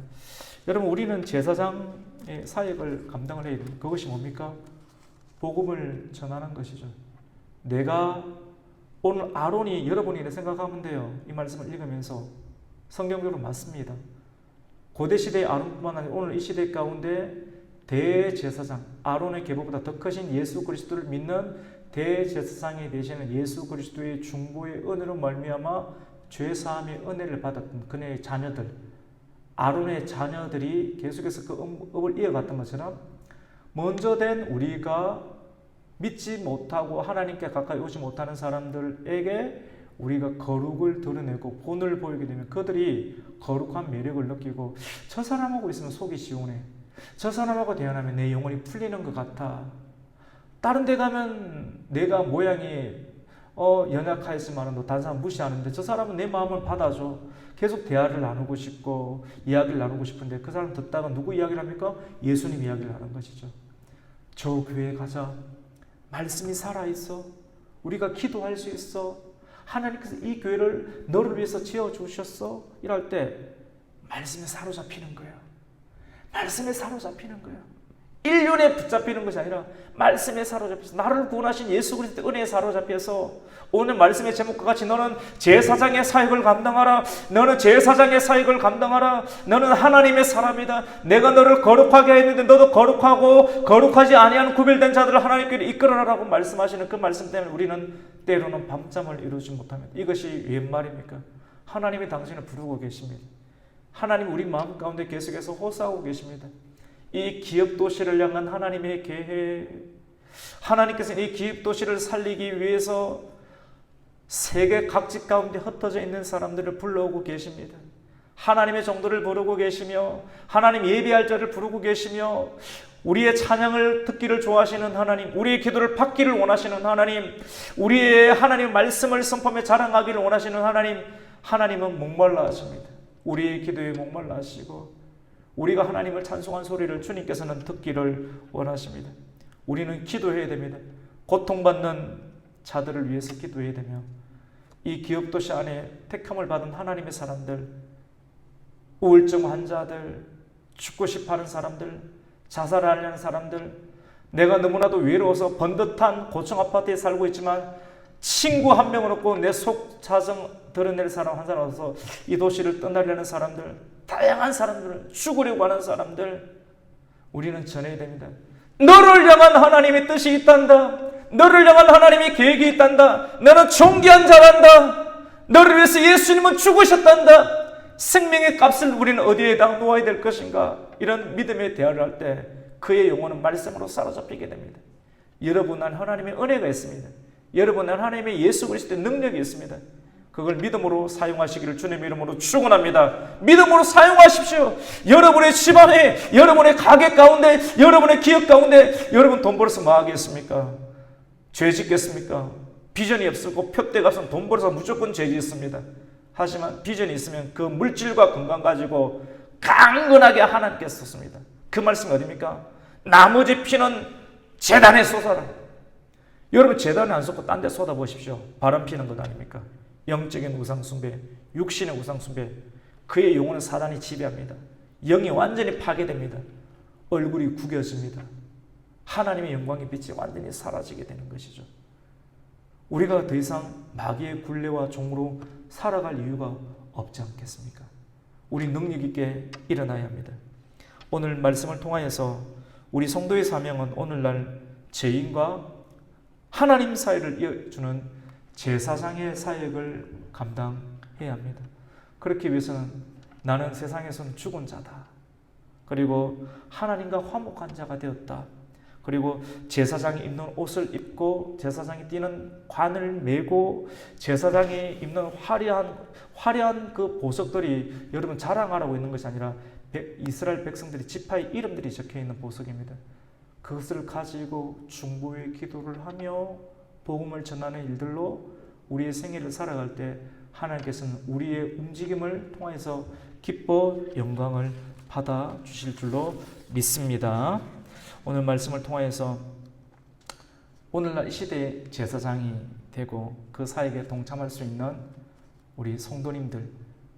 여러분, 우리는 제사장의 사역을 감당을 해야 됩니다. 그것이 뭡니까? 복음을 전하는 것이죠. 내가 오늘 아론이 여러분이 생각하면 돼요. 이 말씀을 읽으면서 성경적으로 맞습니다. 고대 시대의 아론뿐만 아니라 오늘 이 시대 가운데 대제사장 아론의 계보보다 더 크신 예수 그리스도를 믿는 대제사장이 되시는 예수 그리스도의 중보의 은혜로 말미암아 죄사함의 은혜를 받았던 그의 자녀들, 아론의 자녀들이 계속해서 그 업을 이어갔던 것처럼 먼저 된 우리가 믿지 못하고 하나님께 가까이 오지 못하는 사람들에게 우리가 거룩을 드러내고 본을 보이게 되면 그들이 거룩한 매력을 느끼고 저 사람하고 있으면 속이 시원해. 저 사람하고 대화하면 내 영혼이 풀리는 것 같아. 다른 데 가면 내가 모양이 연약하지만 너 다른 사람 무시하는데 저 사람은 내 마음을 받아줘. 계속 대화를 나누고 싶고 이야기를 나누고 싶은데 그 사람 듣다가 누구 이야기를 합니까? 예수님 이야기를 하는 것이죠. 저 교회에 가자. 말씀이 살아있어. 우리가 기도할 수 있어. 하나님께서 이 교회를 너를 위해서 지어주셨어. 이럴 때 말씀에 사로잡히는 거예요. 말씀에 사로잡히는 거예요. 인륜에 붙잡히는 것이 아니라 말씀에 사로잡혀서 나를 구원하신 예수 그리스도 은혜에 사로잡혀서 오늘 말씀의 제목과 같이 너는 제사장의 사역을 감당하라. 너는 제사장의 사역을 감당하라. 너는 하나님의 사람이다. 내가 너를 거룩하게 했는데 너도 거룩하고 거룩하지 아니한 구별된 자들을 하나님께로 이끌어라라고 말씀하시는 그 말씀 때문에 우리는 때로는 밤잠을 이루지 못합니다. 이것이 웬 말입니까? 하나님이 당신을 부르고 계십니다. 하나님 우리 마음 가운데 계속해서 호소하고 계십니다. 이 기업도시를 향한 하나님의 계획, 하나님께서 이 기업도시를 살리기 위해서 세계 각지 가운데 흩어져 있는 사람들을 불러오고 계십니다. 하나님의 정도를 부르고 계시며 하나님 예배할 자를 부르고 계시며 우리의 찬양을 듣기를 좋아하시는 하나님, 우리의 기도를 받기를 원하시는 하나님, 우리의 하나님의 말씀을 선포하며 자랑하기를 원하시는 하나님, 하나님은 목말라 하십니다. 우리의 기도에 목말라 하시고 우리가 하나님을 찬송한 소리를 주님께서는 듣기를 원하십니다. 우리는 기도해야 됩니다. 고통받는 자들을 위해서 기도해야 되며 이 기업도시 안에 택함을 받은 하나님의 사람들, 우울증 환자들, 죽고 싶어하는 사람들, 자살하려는 사람들, 내가 너무나도 외로워서 번듯한 고층 아파트에 살고 있지만 친구 한 명은 없고 내 속 사정 드러낼 사람 한 사람 없어서 이 도시를 떠나려는 사람들, 다양한 사람들을 죽으려고 하는 사람들, 우리는 전해야 됩니다. 너를 향한 하나님의 뜻이 있단다. 너를 향한 하나님의 계획이 있단다. 너는 존귀한 자란다. 너를 위해서 예수님은 죽으셨단다. 생명의 값을 우리는 어디에다 놓아야 될 것인가? 이런 믿음의 대화를 할 때 그의 영혼은 말씀으로 사로잡히게 됩니다. 여러분 안 하나님의 은혜가 있습니다. 여러분 안 하나님의 예수 그리스도의 능력이 있습니다. 그걸 믿음으로 사용하시기를 주님의 이름으로 축원합니다. 믿음으로 사용하십시오. 여러분의 집안에, 여러분의 가게 가운데, 여러분의 기업 가운데 여러분 돈 벌어서 뭐 하겠습니까? 죄 짓겠습니까? 비전이 없고 표대가 없으면 돈 벌어서 무조건 죄 짓습니다. 하지만 비전이 있으면 그 물질과 건강 가지고 강건하게 하나님께 쏟습니다. 그 말씀이 어디입니까? 나머지 피는 제단에 쏟아라. 여러분 제단에 안 쏟고 딴 데 쏟아보십시오. 바람 피는 것 아닙니까? 영적인 우상숭배, 육신의 우상숭배, 그의 영혼은 사단이 지배합니다. 영이 완전히 파괴됩니다. 얼굴이 구겨집니다. 하나님의 영광의 빛이 완전히 사라지게 되는 것이죠. 우리가 더 이상 마귀의 굴레와 종으로 살아갈 이유가 없지 않겠습니까? 우리 능력 있게 일어나야 합니다. 오늘 말씀을 통하여서 우리 성도의 사명은 오늘날 죄인과 하나님 사이를 이어주는 제사장의 사역을 감당해야 합니다. 그렇기 위해서는 나는 세상에서는 죽은 자다. 그리고 하나님과 화목한 자가 되었다. 그리고 제사장이 입는 옷을 입고 제사장이 띠는 관을 메고 제사장이 입는 화려한 그 보석들이 여러분 자랑하라고 있는 것이 아니라 이스라엘 백성들이 지파의 이름들이 적혀 있는 보석입니다. 그것을 가지고 중보의 기도를 하며 복음을 전하는 일들로 우리의 생애를 살아갈 때 하나님께서는 우리의 움직임을 통해서 기뻐 영광을 받아 주실 줄로 믿습니다. 오늘 말씀을 통해서 오늘날 이 시대의 제사장이 되고 그 사역에 동참할 수 있는 우리 성도님들,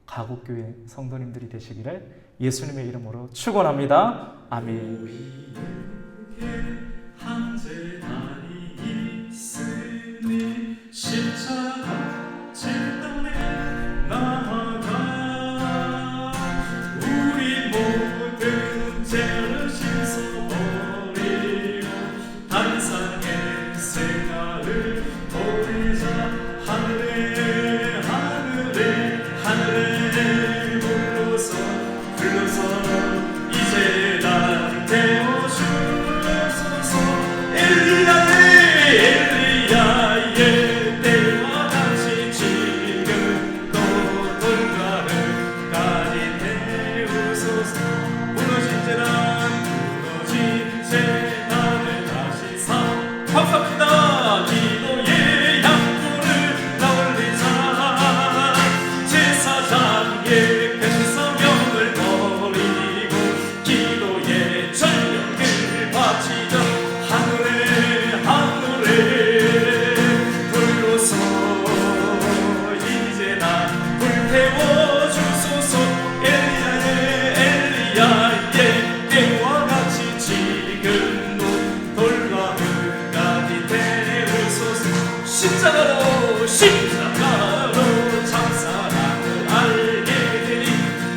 가곡교회 성도님들이 되시기를 예수님의 이름으로 축원합니다. 아멘. 십자가 진단에 나아가 우리 모든 죄를 씻어버리고 단상의 생활을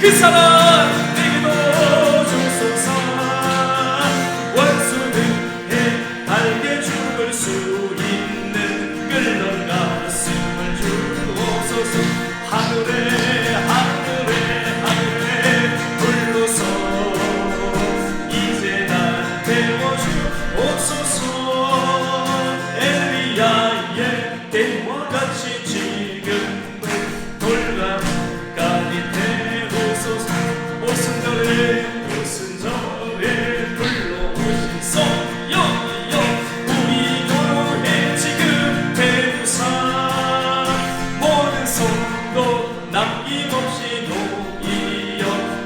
그 사랑 내게도 주소서. 원수는 해달게 죽을 수 있는 끓는 가슴을 주옵소서. 하늘에 하늘에 하늘에 불러서 이제 날 태워주옵소서. 엘리야의 때와 같이 지금도 돌감까지 태우소서. 오순절에 불러오신 성령이여 우리 교회 지금 태우사. 모든 성도 남김없이 녹이어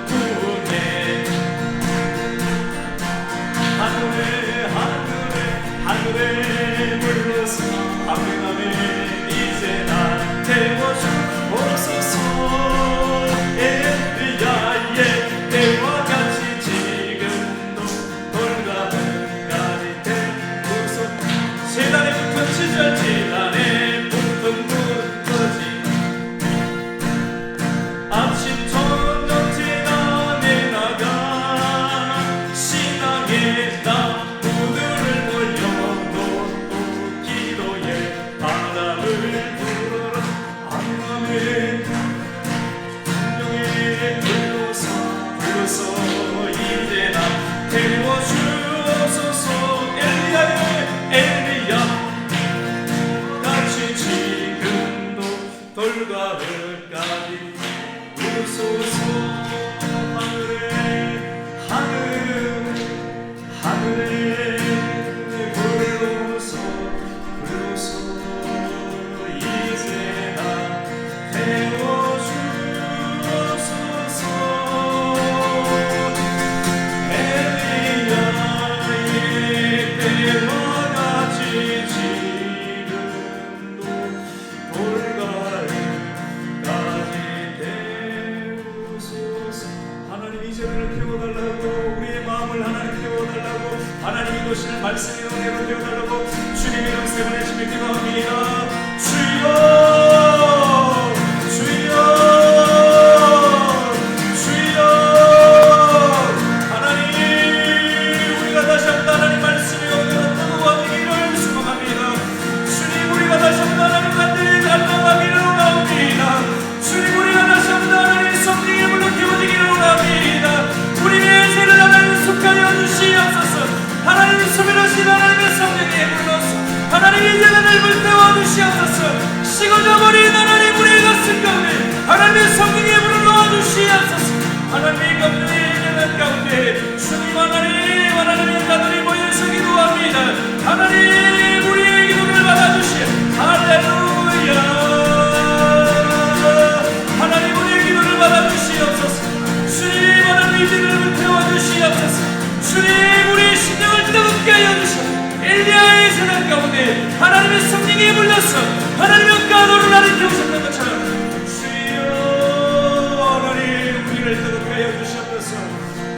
구원해. 하늘에 하늘에 하늘에 불러서 아멘 아멘 이제 날 태워주옵소서. 엘리야의 때와 같이 지금도 돌가문까지 태우소서. 재단에 붙은 시절 재단에 붙은 무너지 아침 저녁 재단에 나가 신앙의 나무들을 몰려놓고 기도의 바람을 불어라. 아멘 성령의 불러서 이제 나 태워주옵소서. 엘리야 같이 지금도 돌가을까지 부르소서. 하늘에 불러서 이제 나 태워주옵소서. 엘리야의 때와 같이 지금도 돌가을까지 태우소서. 하나님 이제를 태워달라고, 우리의 마음을 하나님 태워달라고, 하나님 이것을 말씀의 은혜로 태워달라고 주님 이름 세 번의 주님 기도합니다. 주여 주여 주여. 하나님 우리가 다시 한번 하나님 말씀의 은혜로 뜨거워지기를 소망합니다. 주님 우리가 다시 한번 하나님 간절히 달라가기를 원합니다. 주님 우리가 다시 한번 하나님 성령의 불로 태워지기를 원합니다. 우리의 죄를 하나님 속하여 주시옵소서. 하나님 소멸하신 하나님의 성령에 불러서 하나님 이제 나를 불태워 주시옵소서. 식어져버린 하나님 우리의 가슴 가운데 하나님의 성령의 불을 놓아 주시옵소서. 하나님의 가운데 예배는 가운데 주님 하나님의 자들이 모여서 기도합니다. 하나님 우리의 기도를 받아주시오. 할렐루야. 하나님 우리의 기도를 받아주시옵소서. 주님 하나님 이제를 불태워 주시옵소서. 주님 우리의 심령을 뜨겁게 하여 주시옵소서. 엘리야의 재단 가운데 하나님의 성령이 불러서 하나님의 가도를 하는 경우셨던 것처럼 주여 하나님 우리를 뜨겁게 하여 주시옵소서.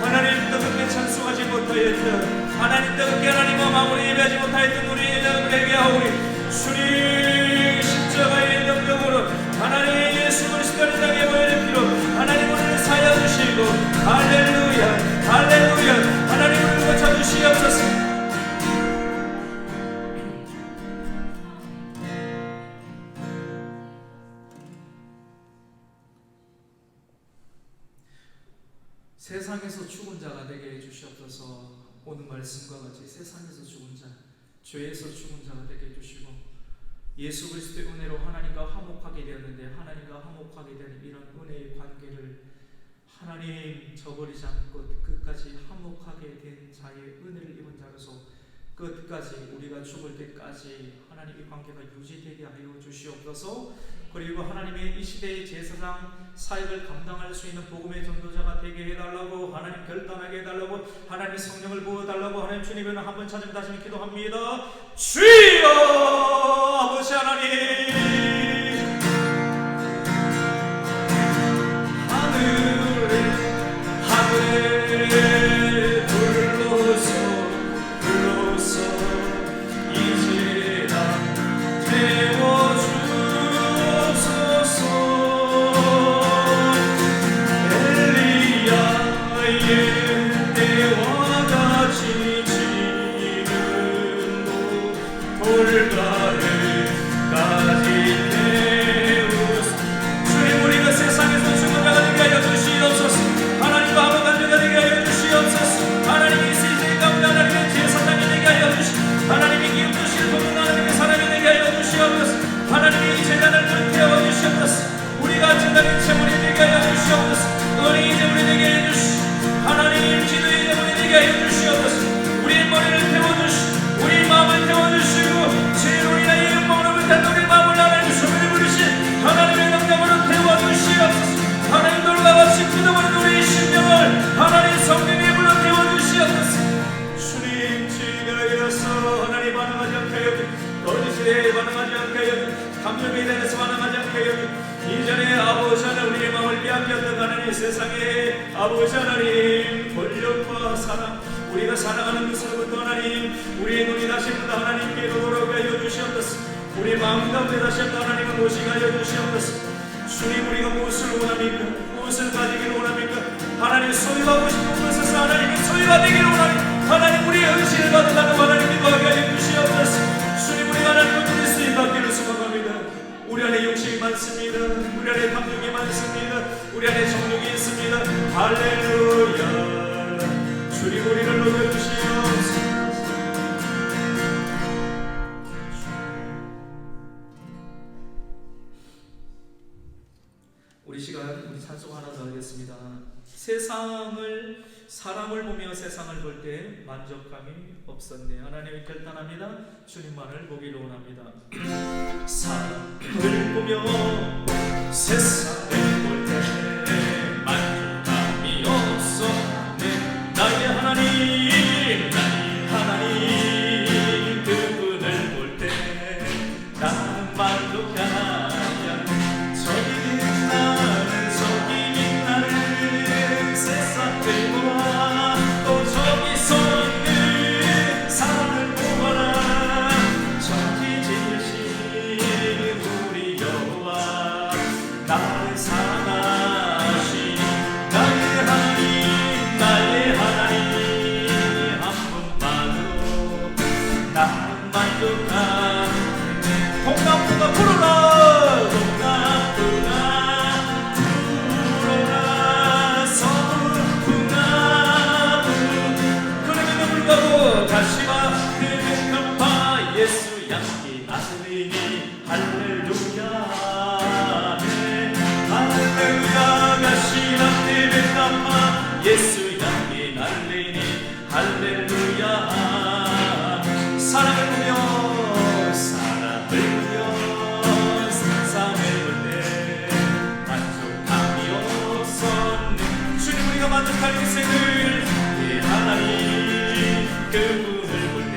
하나님 뜨겁게 찬송하지 못하였던 하나님 뜨겁게 하나님과 마무리 예배하지 못하였던 우리에게 하오니 주님 십자가의 능력으로 하나님 예수 그리스도의 땅에 보여준 피로 하나님 우리를 사여 주시고 할렐루야 할렐루야. 하나님 우리를 고쳐주시옵소서. 세상에서 죽은 자가 되게 해주시옵소서. 오늘 말씀과 같이 세상에서 죽은 자, 죄에서 죽은 자가 되게 해주시고 예수 그리스도의 은혜로 하나님과 화목하게 되었는데 하나님과 화목하게 되는 이런 은혜의 관계를 하나님 저버리지 않고 끝까지 화목하게 된 자의 은혜를 입은 자로서 끝까지 우리가 죽을 때까지 하나님 이 관계가 유지되게 하여 주시옵소서. 그리고 하나님의 이 시대의 제사장 사역을 감당할 수 있는 복음의 전도자가 되게 해달라고 하나님 결단하게 해달라고 하나님의 성령을 부어달라고 하나님 주님을 한번 찾으면 다시 기도합니다. 주여 아버지 하나님 하늘에 불러서 이제 나 태워주옵소서. 엘리 주권이 이제 우리에게 해주시고 하나님 기도의 이제 우리에게 해주시옵소서. 우리의 머리를 태워주시고 우리의 마음을 태워주시고 죄로 인하여 이름 먹는 못한 우리 마음을 하나님 소리를 부르신 하나님의 능력으로 태워주시옵소서. 하나님 돌과 같이 굳어버린 우리의 심령을 하나님 성령의 불로 태워주시옵소서. 주님 주가 일어서 하나님 반응하지 않게 하여 거짓에 반응하지 않게 하여 감정에 대해서 반응하지 않게 하여 이전에 아버지 하나님 우리의 마음을 빼앗겼던 하나님 세상에 아버지 하나님 권력과 사랑 우리가 사랑하는 것으로부터 하나님 우리의 눈이 다시 한번 하나님께로 돌아오게 하여 주시옵소서. 우리의 마음 가운데 다시 한번 하나님을 모시게 하여 주시옵소서. 주님 우리가 무엇을 원합니까? 무엇을 가지기를 원합니까? 하나님 소유하고 싶은 것에서 하나님이 소유가 되기를 원합니다. 하나님 우리의 의지를 받으라고 하나님 기도하게 하여 주시옵소서. 주님 우리가 하나님을 믿을 수 있는 밖에로 수고합니다. 우리 안에 욕심이 많습니다. 우리 안에 감정이 많습니다. 우리 안에 정욕이 있습니다. 할렐루야. 주님 우리를 녹여주시옵소서. 우리 시간 우리 찬송 하나 더 하겠습니다. 사람을 보며 세상을 볼 때 만족감이 없었네. 하나님이 결단합니다. 주님만을 보기를 원합니다. 사람을 보며 세상을 볼 때 만족감이 없었네. 나의 하나님 그분을 볼 때 나는 만족하냐. 예수 향기 날리니 할렐루야. 사랑을 보며 세상을 볼 때 만족함이 없었네. 주님 우리가 만족할 인생을 예 하나님 그분을 볼 때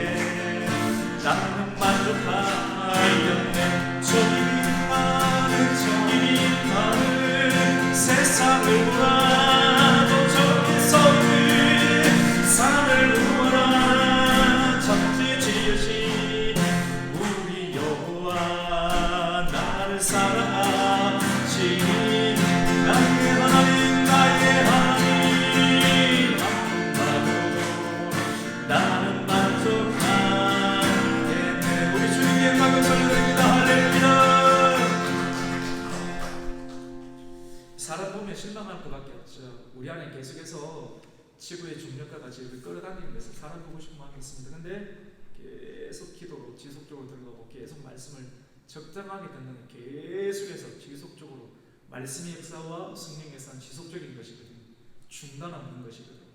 나는 만족하였네. 저기 많은 세상을 보라. 사람 보면 실망할 것밖에 없죠. 우리 안에 계속해서 지구의 중력과 같이 이렇게 끌어당기는 것을 사람 보고 싶은 마음이 있습니다. 근데 계속 기도로 지속적으로 들어가고 계속 말씀을 적당하게 듣는 계속해서 지속적으로 말씀의 역사와 성령의 역사는 지속적인 것이거든요. 중단 없는 것이거든요.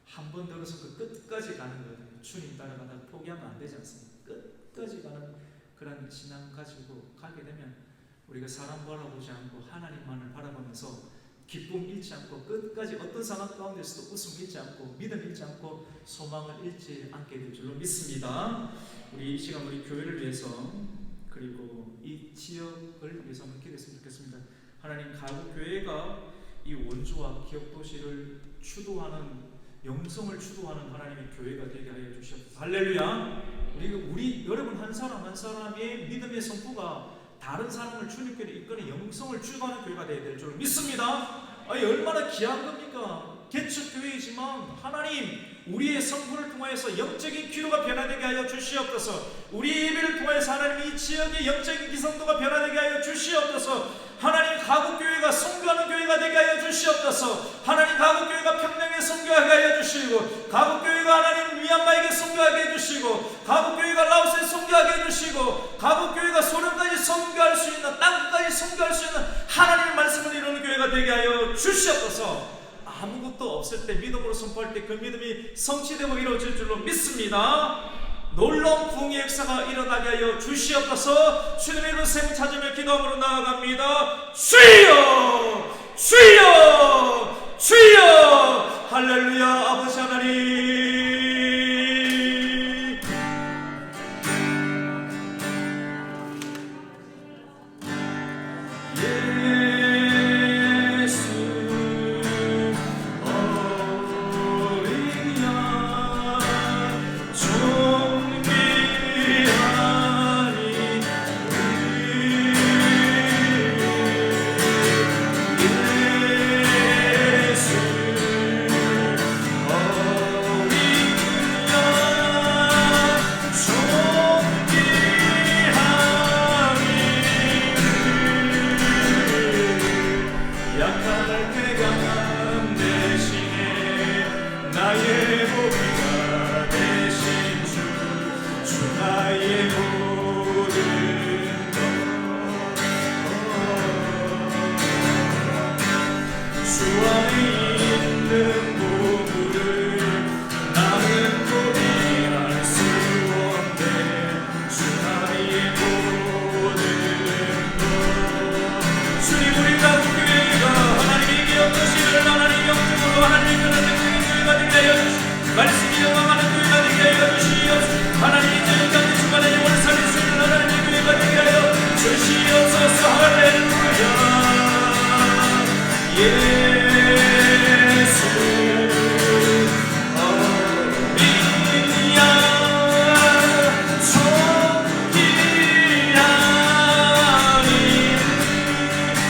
한 번 들어서 그 끝까지 가는 거거든요. 주님 따라가다가 포기하면 안 되지 않습니까? 끝까지 가는 그런 신앙 가지고 가게 되면 우리가 사람 바라보지 않고 하나님만을 바라보면서 기쁨 잃지 않고 끝까지 어떤 상황 가운데서도 웃음 잃지 않고 믿음 잃지 않고 소망을 잃지 않게 될 줄로 믿습니다. 우리 이 시간 우리 교회를 위해서 그리고 이 지역을 위해서 한번 기도했으면 좋겠습니다. 하나님 가구교회가 이 원주와 기업도시를 추도하는 영성을 추도하는 하나님의 교회가 되게 하여 주시옵소서. 할렐루야. 우리 여러분 한 사람 한 사람의 믿음의 선포가 다른 사람을 주님께로 이끄는 영성을 추구하는 교회가 되어야 될 줄 믿습니다. 아니 얼마나 귀한 겁니까? 개척교회이지만 하나님 우리의 성부를 통하여서 영적인 기도가 변화되게 하여 주시옵소서. 우리 예배를 통하여서 하나님 이 지역의 영적인 기성도가 변화되게 하여 주시옵소서. 하나님 가구교회가 선교하는 교회가 되게 하여 주시옵소서. 하나님 가구교회가 평양에 선교하게 하여 주시고 가구교회가 하나님 미얀마에게 선교하게 해주시고 가구교회가 라오스에 선교하게 해주시고 가구교회가 소련까지 선교할 수 있는 땅까지 선교할 수 있는 하나님의 말씀을 이루는 교회가 되게 하여 주시옵소서. 아무것도 없을 때 믿음으로 선포할 때 그 믿음이 성취되고 이루어질 줄로 믿습니다. 놀라운 부흥의 역사가 일어나게 하여 주시옵소서. 주님의 이름 셈 찾으며 기도함으로 나아갑니다. 주여! 주여! 주여! 할렐루야. 아버지 하나님, 말씀이 영광하는 교회가 되게 하여 주시옵소서. 하나님이 저희까지 주간에 영원을 살릴 수 있는 하나님의 교회가 되게 하여 주시옵소서. 할렐루야. 예수 어린 양 존귀하니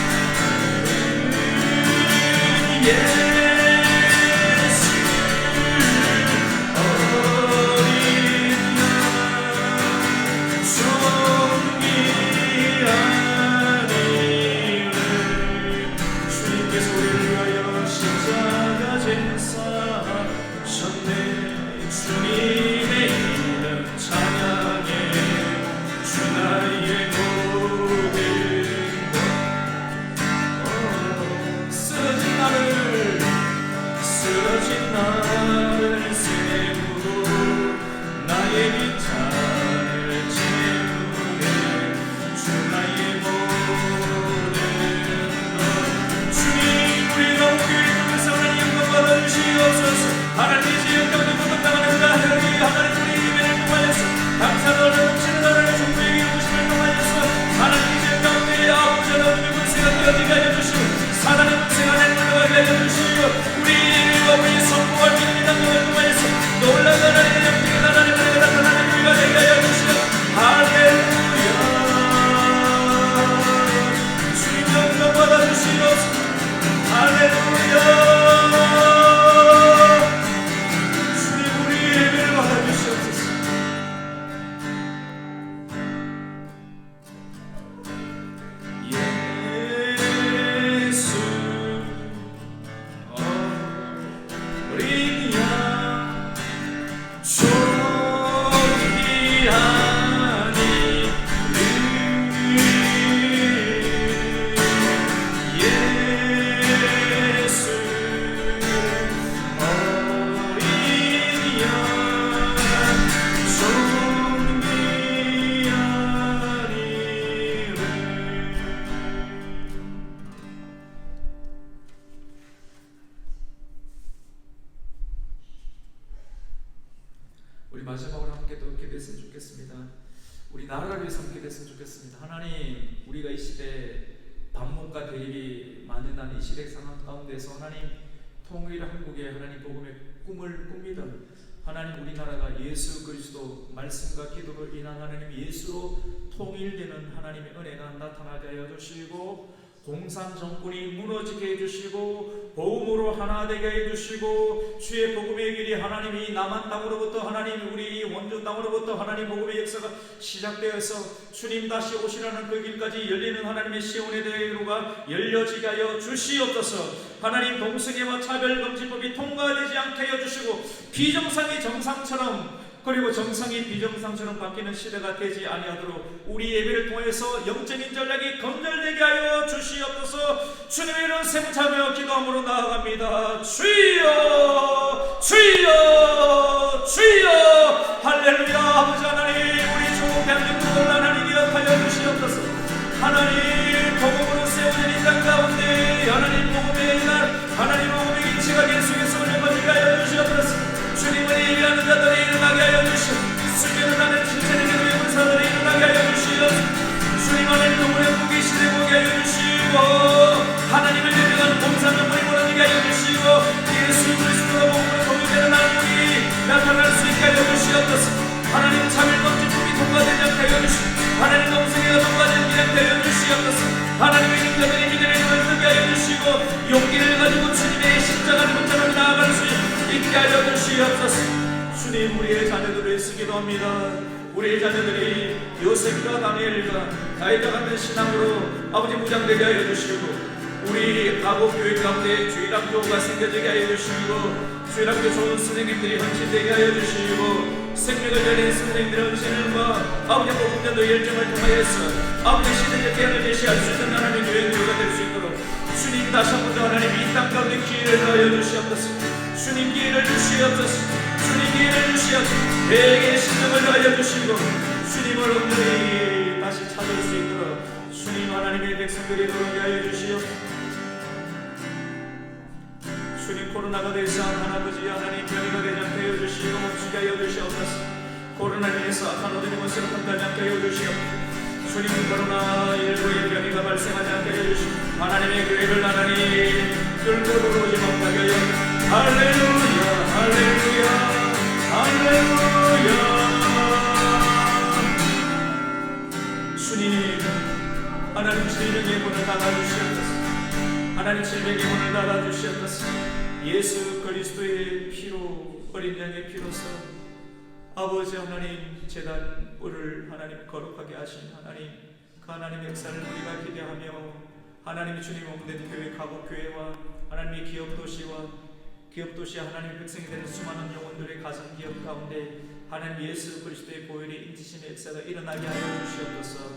우리 마지막으로 함께 또 기도했으면 좋겠습니다. 우리 나라를 위해서 함께 됐으면 좋겠습니다. 하나님, 우리가 이 시대 반목과 대립이 만연한 이 시대 상황 가운데서 하나님 통일 한국의 하나님 복음의 꿈을 꿉니다. 하나님, 우리나라가 예수 그리스도 말씀과 기도로 인한 하나님 예수로 통일되는 하나님의 은혜가 나타나게 하여 주시고, 공산 정권이 무너지게 해주시고, 복음으로 하나 되게 해주시고, 주의 복음의 길이 하나님이 남한 땅으로부터 하나님 우리 원주 땅으로부터 하나님 복음의 역사가 시작되어서 주님 다시 오시라는 그 길까지 열리는 하나님의 시온의 대로가 열려지게 하여 주시옵소서. 하나님, 동성애와 차별금지법이 통과되지 않게 하여 주시고, 비정상이 정상처럼 그리고 정상이 비정상처럼 바뀌는 시대가 되지 아니하도록 우리 예배를 통해서 영적인 전략이 건설되게 하여 주시옵소서. 주님의 이름 세무차며 기도함으로 나아갑니다. 주여 주여 주여 할렐루야. 아버지 하나님, 우리 주 대한민국을 하나님 기억하여 주시옵소서. 하나님, 복음으로 세워진 이 땅 가운데 하나님 복음의 날, 하나님 복음의 기치가 계속해서 올려버리게 하여 주시옵소서. 주님을 예배하는 자들이 일어나게 하여 주시옵소서. 수면을 하는 칭찬의 기도의 문사들이 일어나게 하여 주시옵소서. 주님 안에 동물의 무기 시대 보게 하여 주시고, 하나님을 예배하는 봉사는 물이 몰아지게 하여 주시고, 예수 그리스도가 복음으로 공유되는 하나님이 나타날 수 있게 하여 주시옵소서. 하나님 참을 검진 품이 통과되지 않게 하여 주시고, 하나님 동성애가 통과되지 않게 하여 주시옵소서. 하나님의 인자들이 믿음의 눈을 뜨게 하여 주시고, 용기를 가지고 주님의 십자가를 붙잡아 나아갈 수 있게 하여 주시옵소서. 주님, 우리의 자녀들을 쓰기도 합니다. 우리의 자녀들이 요셉과 다니엘과 다윗과 같은 신앙으로 아버지 무장되게 하여 주시고, 우리 가곡 교회 가운데 주일학교가 생겨지게 하여 주시고, 주일학교 좋은 선생님들이 헌신되게 하여 주시고, 생명을 열린 선생님들의 헌신과 아버지 복음전도 열정을 통하여서 아버지 시대의 대안을 제시할 수 있는 하나님의 교회가 될 수 있도록 주님 다시 한 번 더 하나님 이 땅 가운데 기회를 더하여 주시옵소서. 주님 기회를 주시옵소서. 주님 기회를 주시옵소서. 대개의 신정을 더하여 주시고, 주님을 온전히 다시 찾을 수 있도록 주님 하나님의 백성들이 돌아오게 하여 주시옵소서. 주님, 코로나가 대상 하나님이 하나님 병이가 되지 않게 하여 주시고 멈추게 하여 주시옵소서. 코로나로 인해서 악한 어둠이 것을 판단하지 않게 하여 주시옵소서. 주님, 코로나19의 병이가 발생하지 않게 하여 주시고 하나님의 교회를 하나님 뚫고 들어오지 못하게 하여 주시옵소서. 할렐루야 할렐루야 할렐루야. 주님, 하나님 질병의 문을 닫아주시옵소서. 하나님 질병의 문을 닫아주시옵소서. 예수 그리스도의 피로, 어린 양의 피로서 아버지 하나님 제단을 하나님 거룩하게 하신 하나님, 그 하나님의 역사를 우리가 기대하며 하나님이 주님 없는 교회 가곡교회와 하나님의 기업도시와 하나님의 백성이 되는 수많은 영혼들의 가정기업 가운데 하나님 예수 그리스도의 보혈의 인치심의 역사가 일어나게 하여 주시옵소서.